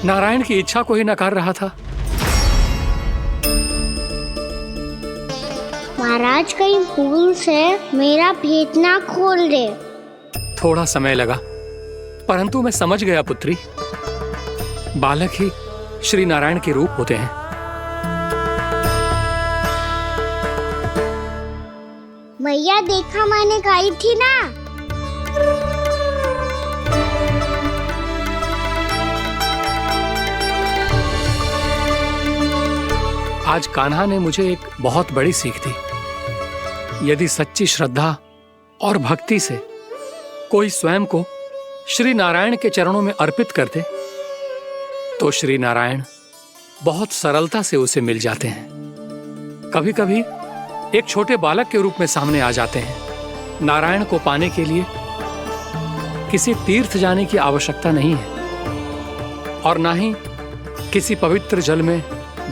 S8: नारायण की इच्छा को ही नकार रहा था।
S1: महाराज कहीं भूल से मेरा भेद ना खोल दे।
S8: थोड़ा समय लगा, परंतु मैं समझ गया पुत्री। बालक ही श्री नारायण के रूप होते हैं।
S1: मैया देखा मैंने गाई थी ना।
S8: आज कान्हा ने मुझे एक बहुत बड़ी सीख दी। यदि सच्ची श्रद्धा और भक्ति से कोई स्वयं को श्री नारायण के चरणों में अर्पित कर दे, तो श्री नारायण बहुत सरलता से उसे मिल जाते हैं। कभी कभी एक छोटे बालक के रूप में सामने आ जाते हैं। नारायण को पाने के लिए किसी तीर्थ जाने की आवश्यकता नहीं है, और ना ही किसी पवित्र जल में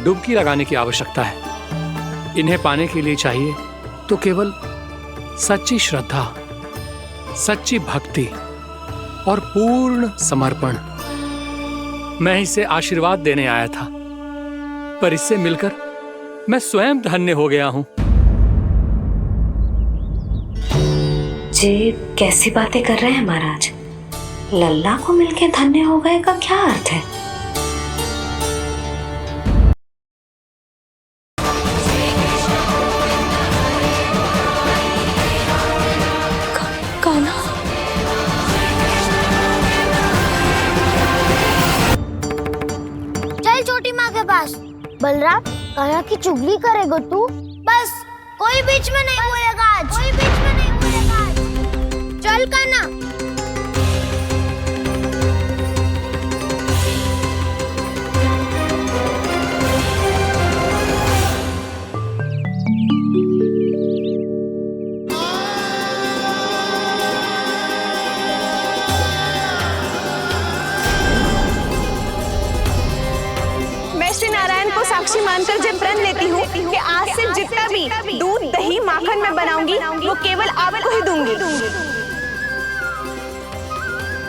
S8: डुबकी लगाने की आवश्यकता है। इन्हें पाने के लिए चाहिए तो केवल सच्ची श्रद्धा, सच्ची भक्ति और पूर्ण समर्पण। मैं इसे आशीर्वाद देने आया था, पर इससे मिलकर मैं स्वयं धन्य हो गया हूं।
S2: जी कैसी बातें कर रहे हैं महाराज? लल्ला को मिलके धन्य हो गए का क्या अर्थ है?
S1: चल छोटी माँ के पास। बलराम, कान्हा की चुगली करेगा तू? बस कोई बीच में नहीं बोलेगा आज। कोई बीच में नहीं बोलेगा आज। चल कान्हा।
S4: श्री नारायण को साक्षी मानकर जब प्रण लेती हूँ कि आज से जितना भी दूध, दही, माखन मैं बनाऊंगी वो केवल आपको ही दूंगी।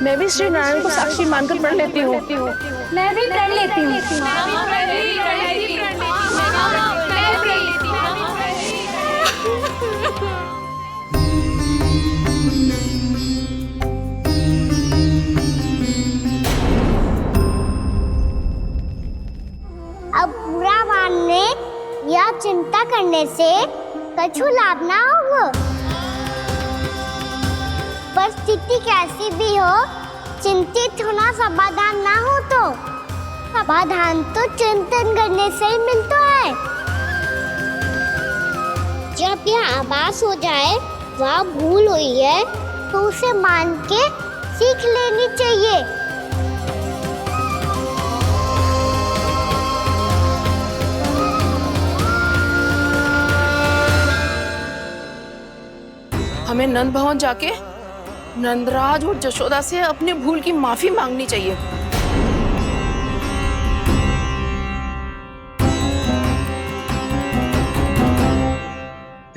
S15: मैं भी श्री नारायण को साक्षी मानकर प्रण लेती हूँ।
S2: मैं भी प्रण लेती हूँ।
S1: अब बुरा मानने या चिंता करने से कछु लाभ ना होगा। परिस्थिति कैसी भी हो, चिंतित होना समाधान ना हो तो समाधान तो चिंतन करने से ही मिलता है। जब यह आभास हो जाए वह भूल हुई है तो उसे मान के सीख लेनी चाहिए।
S15: हमें नंद भवन जाके नंदराज और जशोदा से अपनी भूल की माफी मांगनी चाहिए।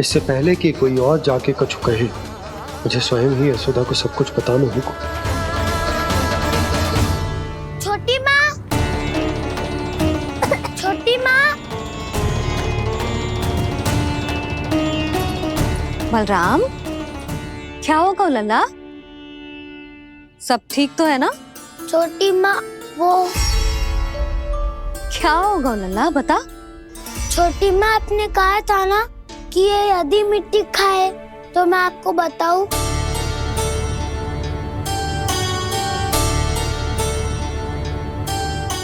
S3: इससे पहले कि कोई और जाके कछु कहे, मुझे स्वयं ही यशोदा को सब कुछ बताना होगा।
S1: छोटी माँ, छोटी माँ।
S2: बलराम, क्या होगा लल्ला? सब ठीक तो है ना?
S1: छोटी माँ, वो
S2: क्या होगा लल्ला, बता।
S1: छोटी माँ, आपने कहा था ना कि ये यदि मिट्टी खाए तो मैं आपको बताऊं।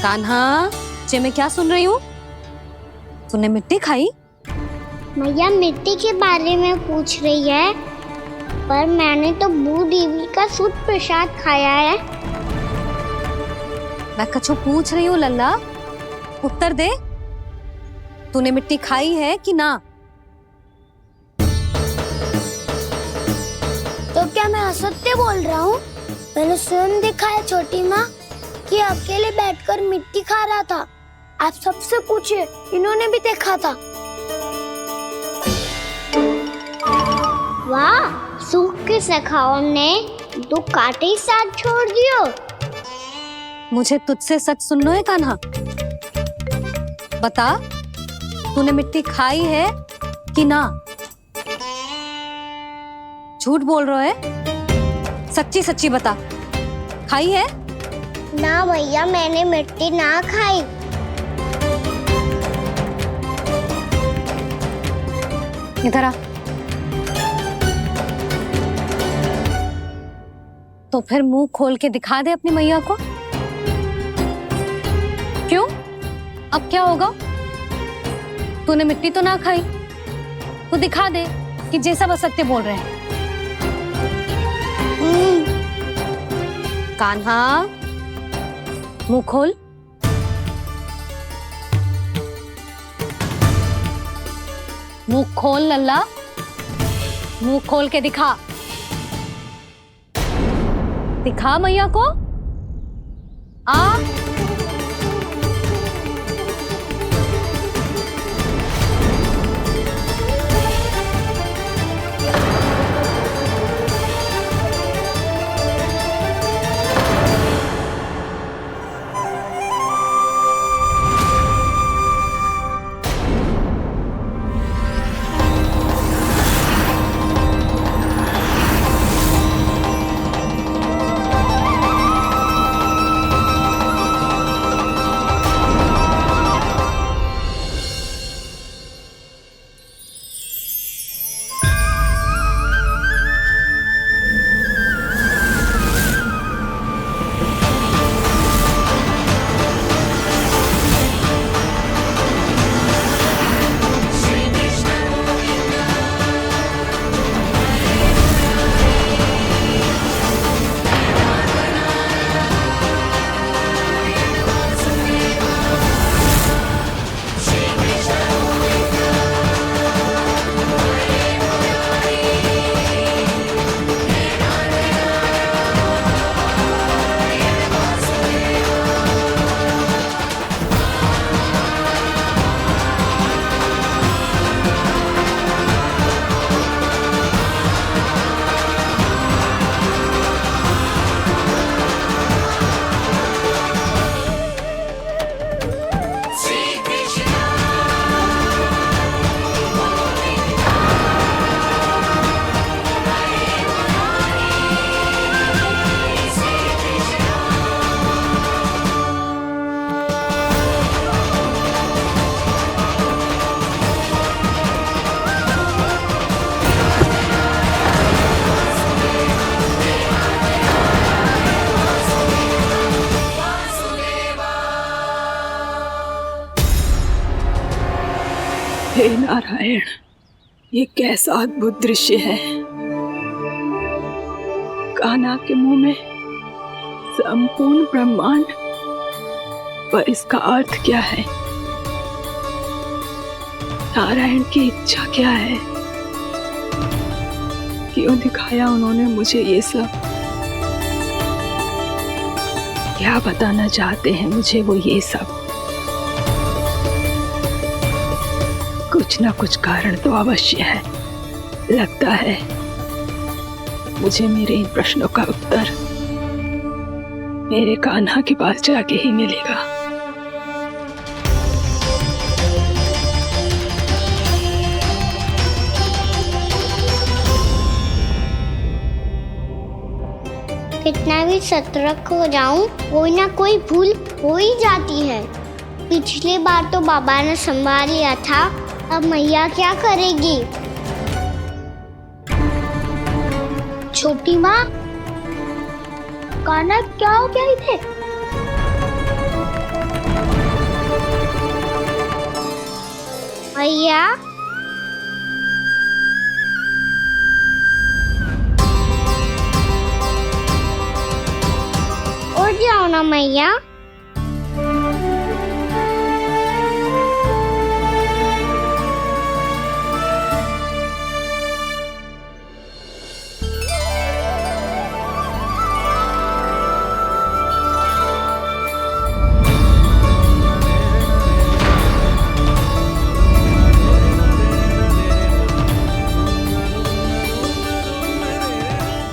S2: कान्हा, जे मैं क्या सुन रही हूँ? तूने मिट्टी खाई?
S1: मैया मिट्टी के बारे में पूछ रही है, पर मैंने तो भू देवी का शुद्ध प्रसाद खाया है।
S2: मैं कछु पूछ रही हूँ लल्ला, उत्तर दे। तूने मिट्टी खाई है कि ना?
S1: तो क्या मैं असत्य बोल रहा हूँ? मैंने स्वयं देखा है छोटी माँ कि अकेले बैठकर मिट्टी खा रहा था। आप सबसे पूछिए, इन्होंने भी देखा था। वाह, सूख के सखाओं ने 2 कांटे ही साथ छोड़ दियो।
S2: मुझे तुझसे सच सुनना है कान्हा। बता, तूने मिट्टी खाई है कि ना? झूठ बोल रहा है, सच्ची सच्ची बता, खाई है?
S1: ना भैया, मैंने मिट्टी ना खाई।
S2: इधर आ। तो फिर मुंह खोल के दिखा दे अपनी मैया को। क्यों? अब क्या होगा? तूने मिट्टी तो ना खाई, तो दिखा दे कि जैसा बस सत्य बोल रहे हैं। कान्हा, मुंह खोल। मुंह खोल लल्ला, मुंह खोल के दिखा। दिखा मैया को। आ
S18: हे नारायण, ये कैसा अद्भुत दृश्य है। कान्हा के मुंह में संपूर्ण ब्रह्मांड, पर इसका अर्थ क्या है? नारायण की इच्छा क्या है? क्यों दिखाया उन्होंने मुझे ये सब? क्या बताना चाहते हैं मुझे वो ये सब? कुछ ना कुछ कारण तो अवश्य है। लगता है मुझे मेरे इन प्रश्नों का उत्तर मेरे कान्हा के पास जाके ही मिलेगा।
S1: कितना भी सतर्क हो जाऊं, कोई ना कोई भूल हो ही जाती है। पिछली बार तो बाबा ने संभाल लिया था, अब मैया क्या करेगी? छोटी माँ, कान्हा क्या हो गया इधर? मैया, उठ जाओ ना मैया।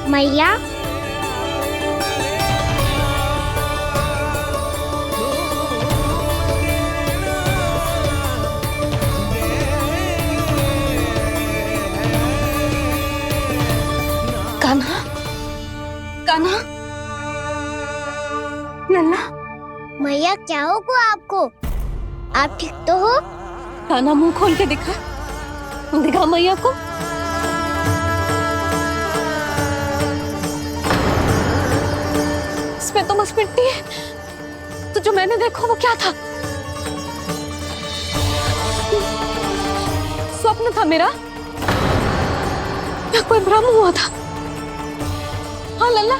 S1: मैया,
S2: कान्हा, कान्हा, लल्ला।
S1: मैया क्या होगा आपको? आप ठीक तो हो?
S2: कान्हा मुंह खोल के दिखा, दिखा मैया को। इसमें तो बस मिट्टी है, तो जो मैंने देखा वो क्या था? स्वप्न था मेरा या कोई भ्रम हुआ था? हाँ लल्ला,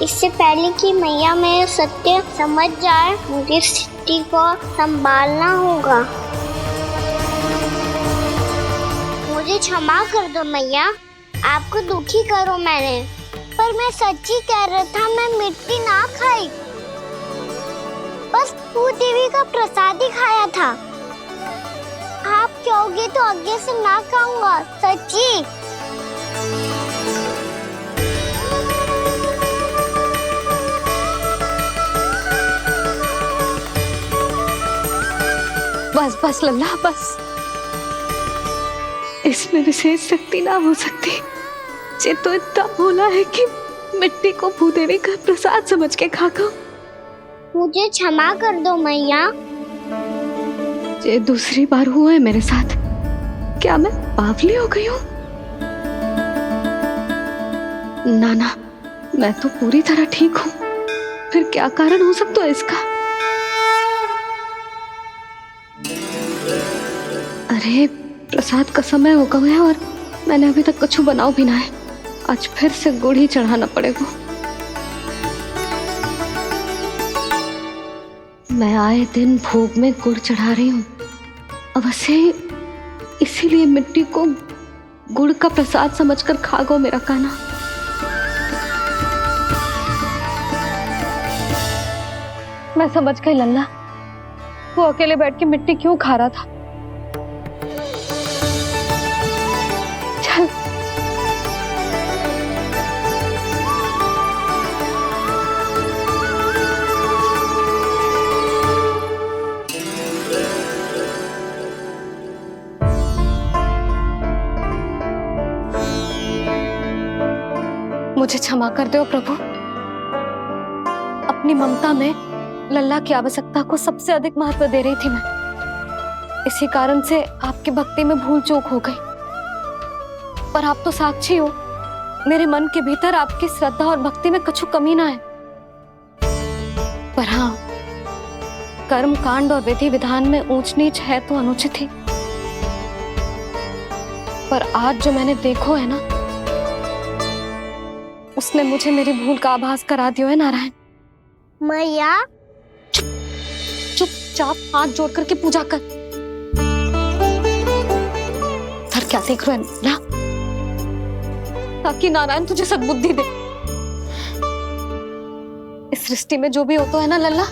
S1: इससे पहले कि मैया मेरे सत्य समझ जाए, मुझे स्थिति को संभालना होगा। मुझे क्षमा कर दो मैया, आपको दुखी करो मैंने, पर मैं सच्ची कह रहा था, मैं मिट्टी ना खाई, बस भूत देवी का प्रसाद ही खाया था। आप कहोगे तो आगे से ना खाऊंगा, सच्ची।
S2: बस बस लल्ला, बस। इसमें विशेष शक्ति ना हो सकती। ये तो इतना भोला है कि मिट्टी को भूदेवी का प्रसाद समझ के खा गो।
S1: मुझे क्षमा कर दो मैया।
S2: ये दूसरी बार हुआ है मेरे साथ। क्या मैं बावली हो गई हूँ? ना ना, मैं तो पूरी तरह ठीक हूँ। फिर क्या कारण हो सकता है इसका? अरे प्रसाद का समय हो गया है और मैंने अभी तक कुछ बनाओ भी ना है। आज फिर से गुड़ ही चढ़ाना पड़ेगा। मैं आए दिन भोग में गुड़ चढ़ा रही हूँ, अवश्य इसीलिए मिट्टी को गुड़ का प्रसाद समझकर खा गो मेरा कान्हा। मैं समझ गई लल्ला, वो अकेले बैठ के मिट्टी क्यों खा रहा था। चल मुझे क्षमा कर दो प्रभु। अपनी ममता में लल्ला की आवश्यकता को सबसे अधिक महत्व दे रही थी मैं। इसी कारण से आपकी भक्ति में भूल चूक हो गई। पर आप तो साक्षी हो, मेरे मन के भीतर आपकी श्रद्धा और भक्ति में कछु कमी ना है। पर हाँ, कर्म कांड और विधि विधान में ऊंच नीच है तो अनुचित ही। पर आज जो मैंने देखो है ना, उसने मुझे मेरी भूल का आभास करा दिया है नारायण।
S1: मैया,
S2: चुपचाप हाथ जोड़ करके पूजा कर। सर क्या देख रहे हैं ना? ताकि नारायण तुझे सद्बुद्धि दे। इस सृष्टि में जो भी होता है ना लल्ला,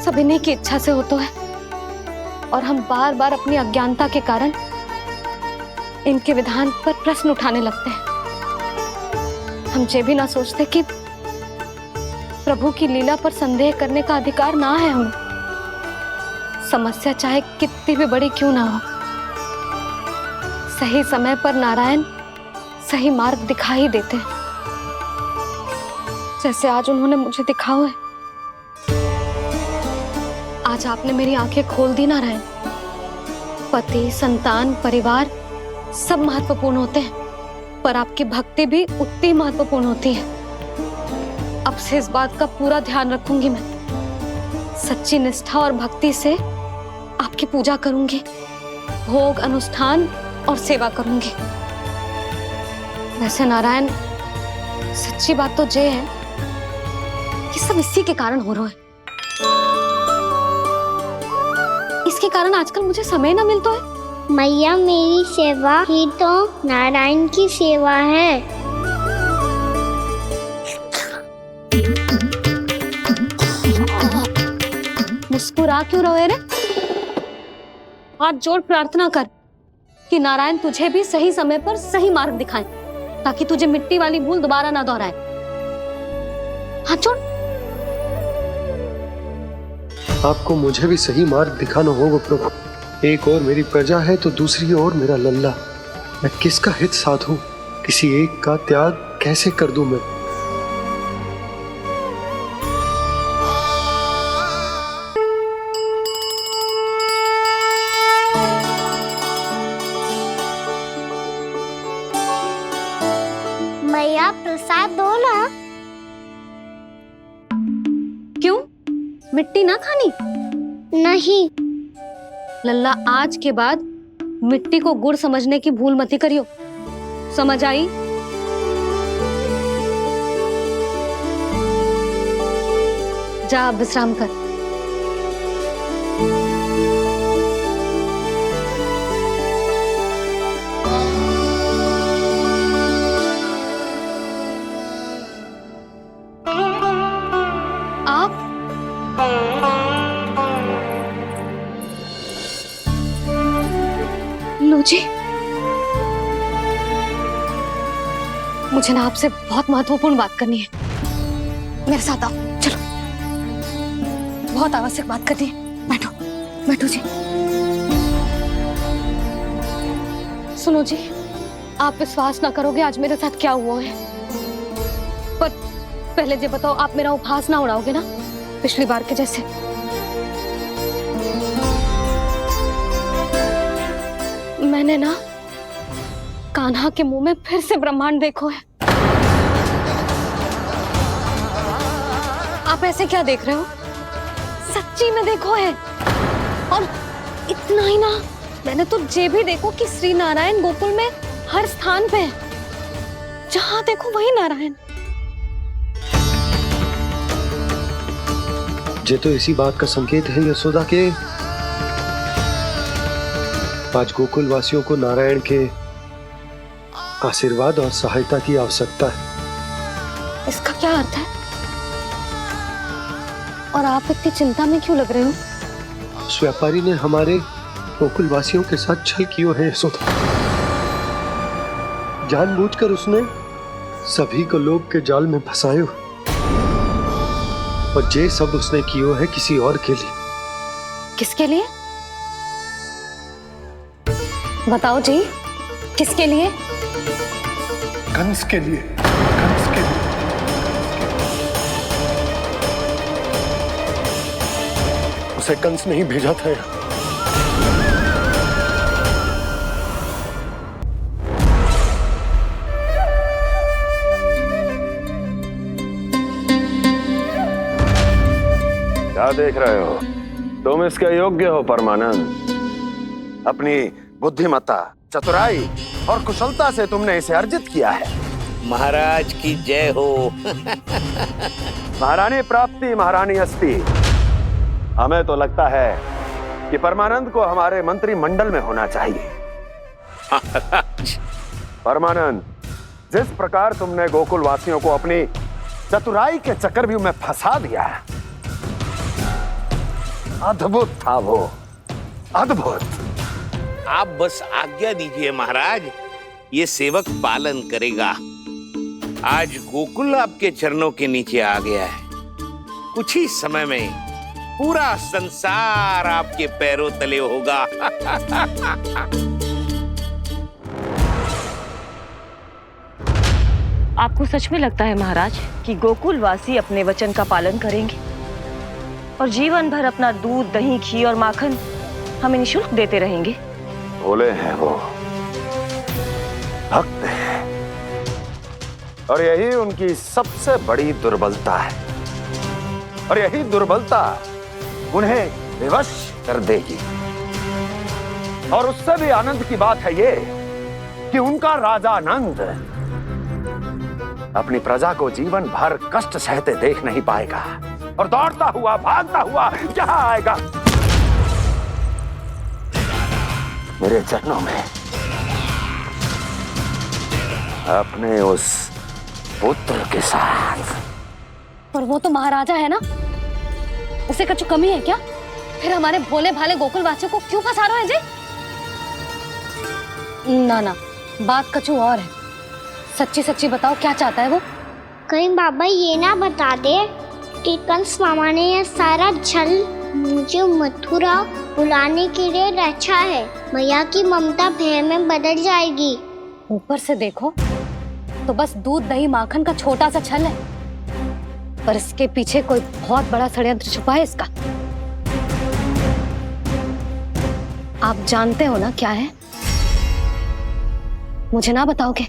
S2: सब इन्हीं की इच्छा से होता है। और हम बार बार अपनी अज्ञानता के कारण इनके विधान पर प्रश्न उठाने लगते हैं। हम ये भी ना सोचते कि प्रभु की लीला पर संदेह करने का अधिकार ना है हमें। समस्या चाहे कितनी भी बड़ी क्यों ना हो, सही समय पर नारायण सही मार्ग दिखा ही देते हैं, जैसे आज उन्होंने मुझे दिखा है। आज आपने मेरी आंखें खोल दी नारायण। पति, संतान, परिवार सब महत्वपूर्ण होते हैं, पर आपकी भक्ति भी उतनी महत्वपूर्ण होती है। अब से इस बात का पूरा ध्यान रखूंगी मैं। सच्ची निष्ठा और भक्ति से आपकी पूजा करूंगी, भोग, अनुष्ठान और सेवा करूंगी। वैसे नारायण, सच्ची बात तो ये है कि सब इसी के कारण हो रहा है। इसके कारण आजकल मुझे समय ना मिलता है।
S1: मैया, मेरी सेवा ही तो नारायण की सेवा है।
S2: मुस्कुरा क्यों रहे रे? हाथ जोड़ प्रार्थना कर कि नारायण तुझे भी सही समय पर सही मार्ग दिखाएं, ताकि तुझे मिट्टी वाली भूल दोबारा ना दोहराए। हाथ जोड़।
S3: आपको मुझे भी सही मार्ग दिखाना होगा प्रभु। एक और मेरी प्रजा है तो दूसरी ओर मेरा लल्ला। मैं किसका हित साधूं? किसी एक का त्याग कैसे कर दूं मैं?
S1: मैया, प्रसाद दो ना।
S2: क्यों? मिट्टी ना खानी?
S1: नहीं।
S2: लल्ला, आज के बाद मिट्टी को गुड़ समझने की भूल मत करियो। समझ आई? जा विश्राम कर। आप लो जी, मुझे ना आपसे बहुत महत्वपूर्ण बात करनी है। मेरे साथ आओ, चलो। बहुत आवश्यक बात करनी है। बैठो, बैठो जी। सुनो जी, आप विश्वास ना करोगे आज मेरे साथ क्या हुआ है। पर पहले ये बताओ, आप मेरा उपहास ना उड़ाओगे ना, पिछली बार के जैसे? मैंने ना कान्हा के मुंह में फिर से ब्रह्मांड देखो है। आप ऐसे क्या देख रहे हो? सच्ची में देखो है। और इतना ही ना, मैंने तो ये भी देखो कि श्री नारायण गोकुल में हर स्थान पे है। जहां देखो वही नारायण।
S3: ये तो इसी बात का संकेत है यशोदा के आज गोकुल वासियों को नारायण के आशीर्वाद और सहायता की आवश्यकता है।
S2: इसका क्या अर्थ है? और आप इतनी चिंता में क्यों लग रहे हो?
S3: उस व्यापारी ने हमारे गोकुल वासियों के साथ छल किया है यशोदा। जानबूझकर उसने सभी को लोभ के जाल में फंसायो, और ये सब उसने किया है किसी और के लिए।
S2: किसके लिए? बताओ जी, किसके लिए?
S3: कंस के लिए। कंस के लिए। उसे कंस नहीं भेजा था यहाँ।
S12: क्या देख रहे हो? तुम इसके योग्य हो परमानंद। अपनी बुद्धिमत्ता, चतुराई और कुशलता से तुमने इसे अर्जित किया है।
S10: महाराज की जय हो।
S12: महारानी प्राप्ति महारानी अस्ति। हमें तो लगता है कि परमानंद को हमारे मंत्रिमंडल में होना चाहिए। परमानंद, जिस प्रकार तुमने गोकुल वासियों को अपनी चतुराई के चक्रव्यूह में फंसा दिया है, अद्भुत था वो, अद्भुत।
S10: आप बस आज्ञा दीजिए महाराज, ये सेवक पालन करेगा। आज गोकुल आपके चरणों के नीचे आ गया है। कुछ ही समय में पूरा संसार आपके पैरों तले होगा।
S19: आपको सच में लगता है महाराज कि गोकुलवासी अपने वचन का पालन करेंगे और जीवन भर अपना दूध, दही, घी और माखन हमें निःशुल्क देते रहेंगे?
S12: भोले हैं वो, भक्त हैं, और यही उनकी सबसे बड़ी दुर्बलता है। और यही दुर्बलता उन्हें विवश कर देगी। और उससे भी आनंद की बात है ये कि उनका राजा नंद अपनी प्रजा को जीवन भर कष्ट सहते देख नहीं पाएगा और दौड़ता हुआ, भागता हुआ यहां आएगा मेरे चरणों में अपने उस पुत्र के साथ।
S2: पर वो तो महाराजा है ना, उसे कुछ कमी है क्या? फिर हमारे भोले भाले गोकुल वासियों को क्यों फंसा रहे हैं जी? ना ना, बात कछु और है। सच्ची सच्ची बताओ, क्या चाहता है वो?
S1: कहीं बाबा ये ना बता दे कि कंस मामा ने यह सारा छल मुझे मथुरा बुलाने के लिए रचा है। मैया की ममता भय में बदल जाएगी।
S2: ऊपर से देखो तो बस दूध, दही, माखन का छोटा सा छल है, पर इसके पीछे कोई बहुत बड़ा षड्यंत्र छुपा है इसका। आप जानते हो ना क्या है? मुझे ना बताओगे?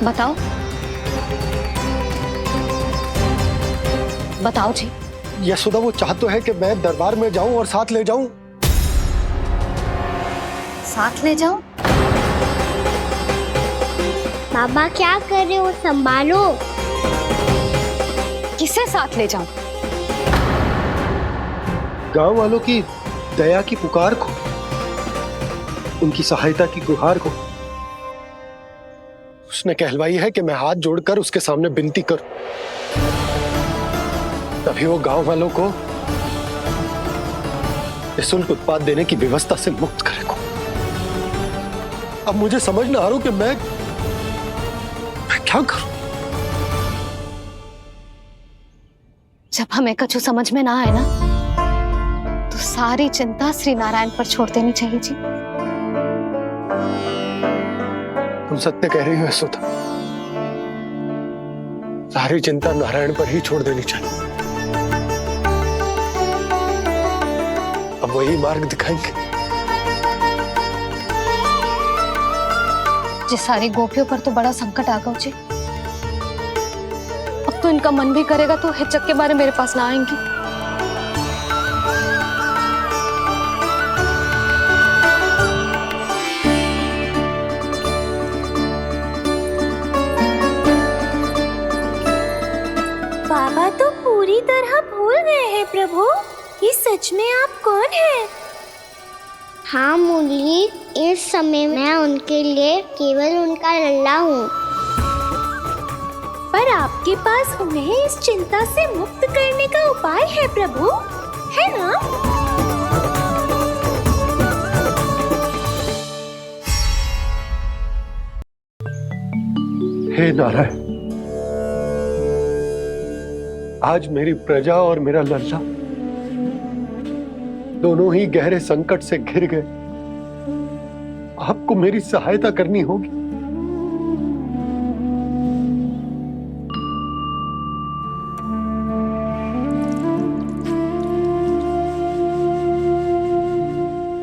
S2: बताओ बताओ जी।
S3: यशोदा, वो चाह तो है कि मैं दरबार में जाऊं और साथ ले जाऊं।
S2: साथ ले जाऊं?
S1: बाबा क्या कर रहे हो, संभालो।
S2: किसे साथ ले जाऊं?
S3: गांव वालों की दया की पुकार को, उनकी सहायता की गुहार को। उसने कहलवाई है कि मैं हाथ जोड़कर उसके सामने विनती करूं, तभी वो गांव वालों को निःशुल्क उत्पाद देने की व्यवस्था से मुक्त करेगा। अब मुझे समझ ना आ रहा कि मैं क्या करूं।
S2: जब हमें कछु समझ में ना आए ना, तो सारी चिंता श्री नारायण पर छोड़ देनी चाहिए जी।
S3: तुम सत्य कह रही हो यशोदा, सारी चिंता नारायण पर ही छोड़ देनी चाहिए। अब वही मार्ग दिखाएंगे।
S2: जी सारी गोपियों पर तो बड़ा संकट आ गया जी। अब तो इनका मन भी करेगा तो हिचक के बारे मेरे पास ना आएंगी।
S9: बाबा तो पूरी तरह भूल गए हैं प्रभु, ये सच में आप कौन हैं?
S1: हाँ मुरली, इस समय मैं उनके लिए केवल उनका लल्ला हूँ।
S9: पर आपके पास उन्हें इस चिंता से मुक्त करने का उपाय है प्रभु, है ना?
S3: हे नारायण, आज मेरी प्रजा और मेरा लल्ला दोनों ही गहरे संकट से घिर गए। आपको मेरी सहायता करनी होगी।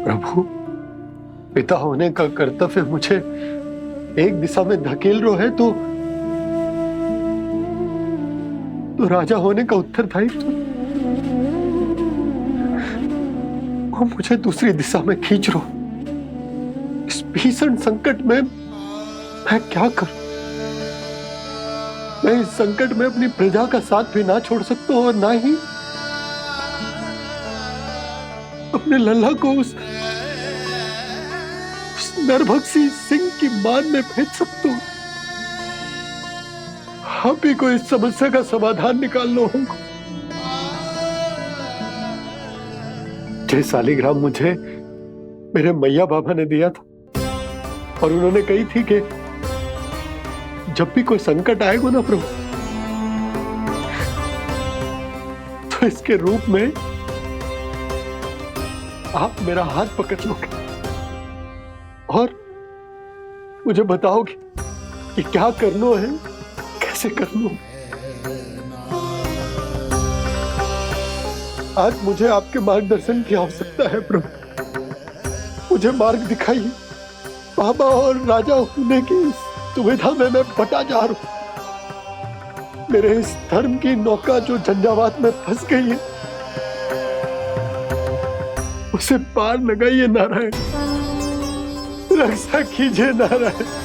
S3: प्रभु, पिता होने का कर्तव्य मुझे एक दिशा में धकेल रहा है तो राजा होने का उत्तरदायित्व वो मुझे दूसरी दिशा में खींच रहा। इस भीषण संकट में मैं क्या करूं? मैं इस संकट में अपनी प्रजा का साथ भी ना छोड़ सकता हूं और ना ही अपने लल्ला को उस नरभक्षी सिंह की मान में भेज सकता हूं। आप ही को इस समस्या का समाधान निकालना होगा। जय शालिग्राम मुझे मेरे मैया बाबा ने दिया था और उन्होंने कही थी कि जब भी कोई संकट आएगा ना प्रभु, तो इसके रूप में आप मेरा हाथ पकड़ लोगे और मुझे बताओगे कि क्या करना है, कैसे करना है। आज मुझे आपके मार्गदर्शन की आवश्यकता है प्रभु। मुझे मार्ग दिखाइए। बाबा और राजा होने की इस दुविधा में मैं बटा जा रहा हूं। मेरे इस धर्म की नौका जो झंझावात में फंस गई है, उसे पार लगाइए नारायण, रक्षा कीजिए नारायण।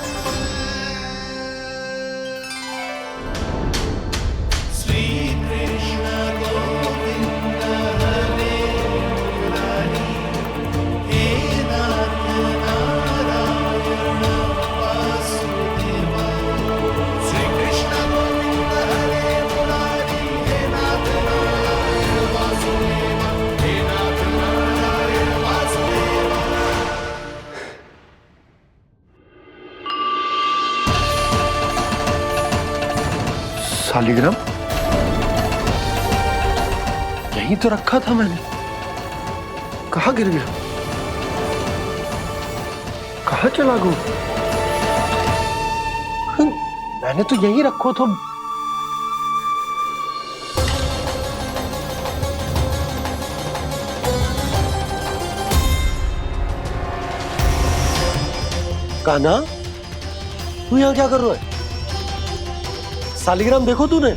S3: शालिग्राम यहीं तो रखा था मैंने, कहाँ गिर गया, कहाँ चला गया? मैंने तो यहीं रखो था। कान्हा, तू यहाँ क्या कर रहा है? शालिग्राम देखो तूने?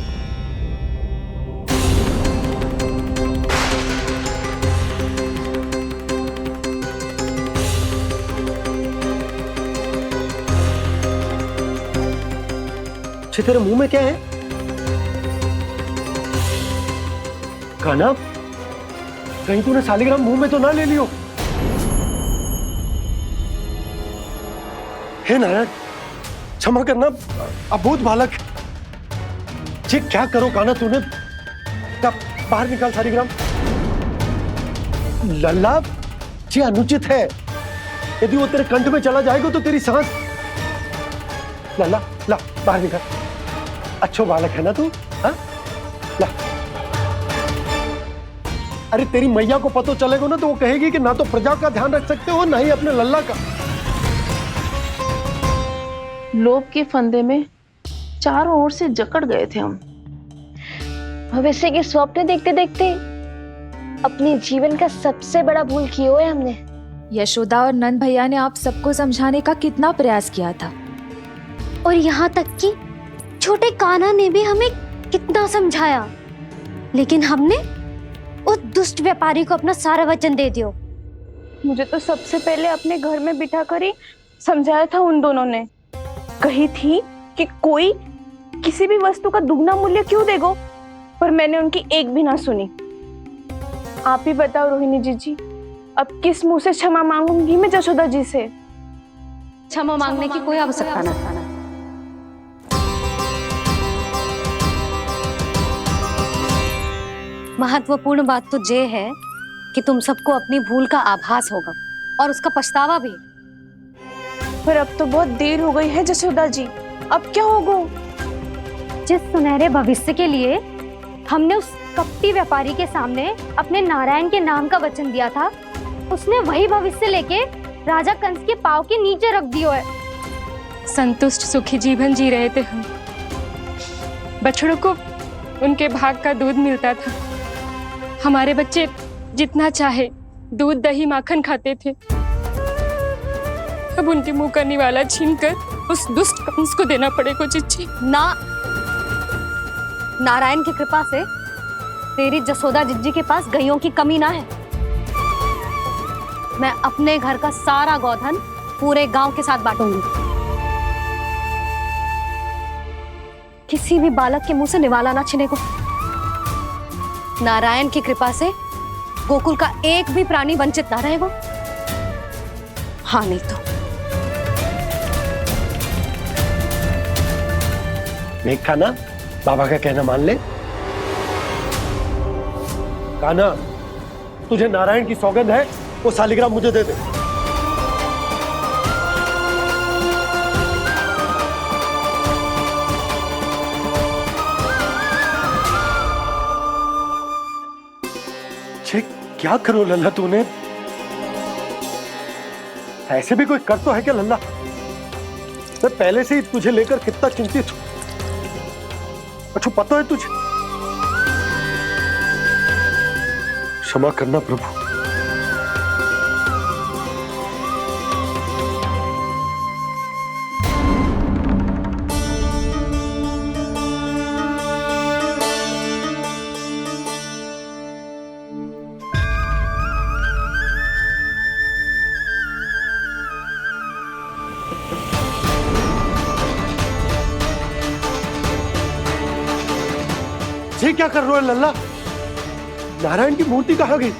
S3: अच्छे, तेरे मुंह में क्या है? कान्हा, कहीं तूने शालिग्राम मुंह में तो ना ले लियो? हे नारायण, क्षमा करना, अबोध बालक। जी क्या करो कान्हा तूने? क्या बाहर निकाल शालिग्राम। लल्ला, जी अनुचित है। यदि वो तेरे कंठ में चला जाएगा तो तेरी सांस। लल्ला, ला बाहर निकाल। अच्छो बालक है ना तू? हाँ, ला। अरे तेरी मैया को पता चलेगा ना तो वो कहेगी कि ना तो प्रजा का ध्यान रख सकते हो, ना ही अपने लल्ला का।
S15: लोभ के फंदे में चारों ओर से जकड़ गए थे हम।
S11: भविष्य के स्वप्न देखते देखते अपने जीवन का सबसे बड़ा भूल किया है हमने।
S20: यशोदा और नंद भैया ने आप सबको समझाने का कितना प्रयास किया था,
S1: और यहाँ तक कि छोटे कान्हा ने भी हमें कितना समझाया, लेकिन हमने उस दुष्ट व्यापारी को अपना सारा वचन दे दिया।
S11: मुझे तो सबसे पहले अपने घर में बिठा कर ही समझाया था उन दोनों ने। कही थी कि कोई किसी भी वस्तु का दुगना मूल्य क्यों देगा, पर मैंने उनकी एक भी ना सुनी। आप ही बताओ रोहिणी जी, अब किस मुंह से क्षमा मांगूंगी मैं जशोदा जी से?
S2: क्षमा मांगने की कोई आवश्यकता ना। महत्वपूर्ण बात तो ये है कि तुम सबको अपनी भूल का आभास होगा और उसका पछतावा भी।
S11: पर अब तो बहुत देर हो गई है जशोदा जी, अब क्या होगा?
S1: जिस सुनहरे भविष्य के लिए हमने उस कपटी व्यापारी के सामने अपने नारायण के नाम का वचन दिया था, उसने वही भविष्य लेके राजा कंस के पांव के नीचे रख दिया है।
S18: संतुष्ट सुखी जीवन जी रहे थे हम। बछड़ों को उनके भाग का दूध मिलता था। हमारे बच्चे जितना चाहे दूध दही माखन खाते थे। अब उनके मुंह का निवाला छीनकर उस दुष्ट कंस को देना पड़ेगा चिच्ची।
S2: ना, नारायण की कृपा से तेरी जसोदा जिज्जी के पास गायों की कमी ना है। मैं अपने घर का सारा गोधन पूरे गांव के साथ बांटूंगी। किसी भी बालक के मुंह से निवाला ना छिने को। नारायण की कृपा से गोकुल का एक भी प्राणी वंचित ना रहेगा। हाँ नहीं तो
S3: देख कान्हा, बाबा का कहना मान ले। कान्हा, तुझे नारायण की सौगंध है, वो शालिग्राम मुझे दे दे। क्या करो लल्ला तूने? ऐसे भी कोई कर तो है क्या लल्ला? मैं पहले से ही तुझे लेकर कितना चिंतित हूं। अच्छा पता है तुझे? क्षमा करना प्रभु। ये क्या कर रहे हो लल्ला? नारायण की मूर्ति कहाँ गई?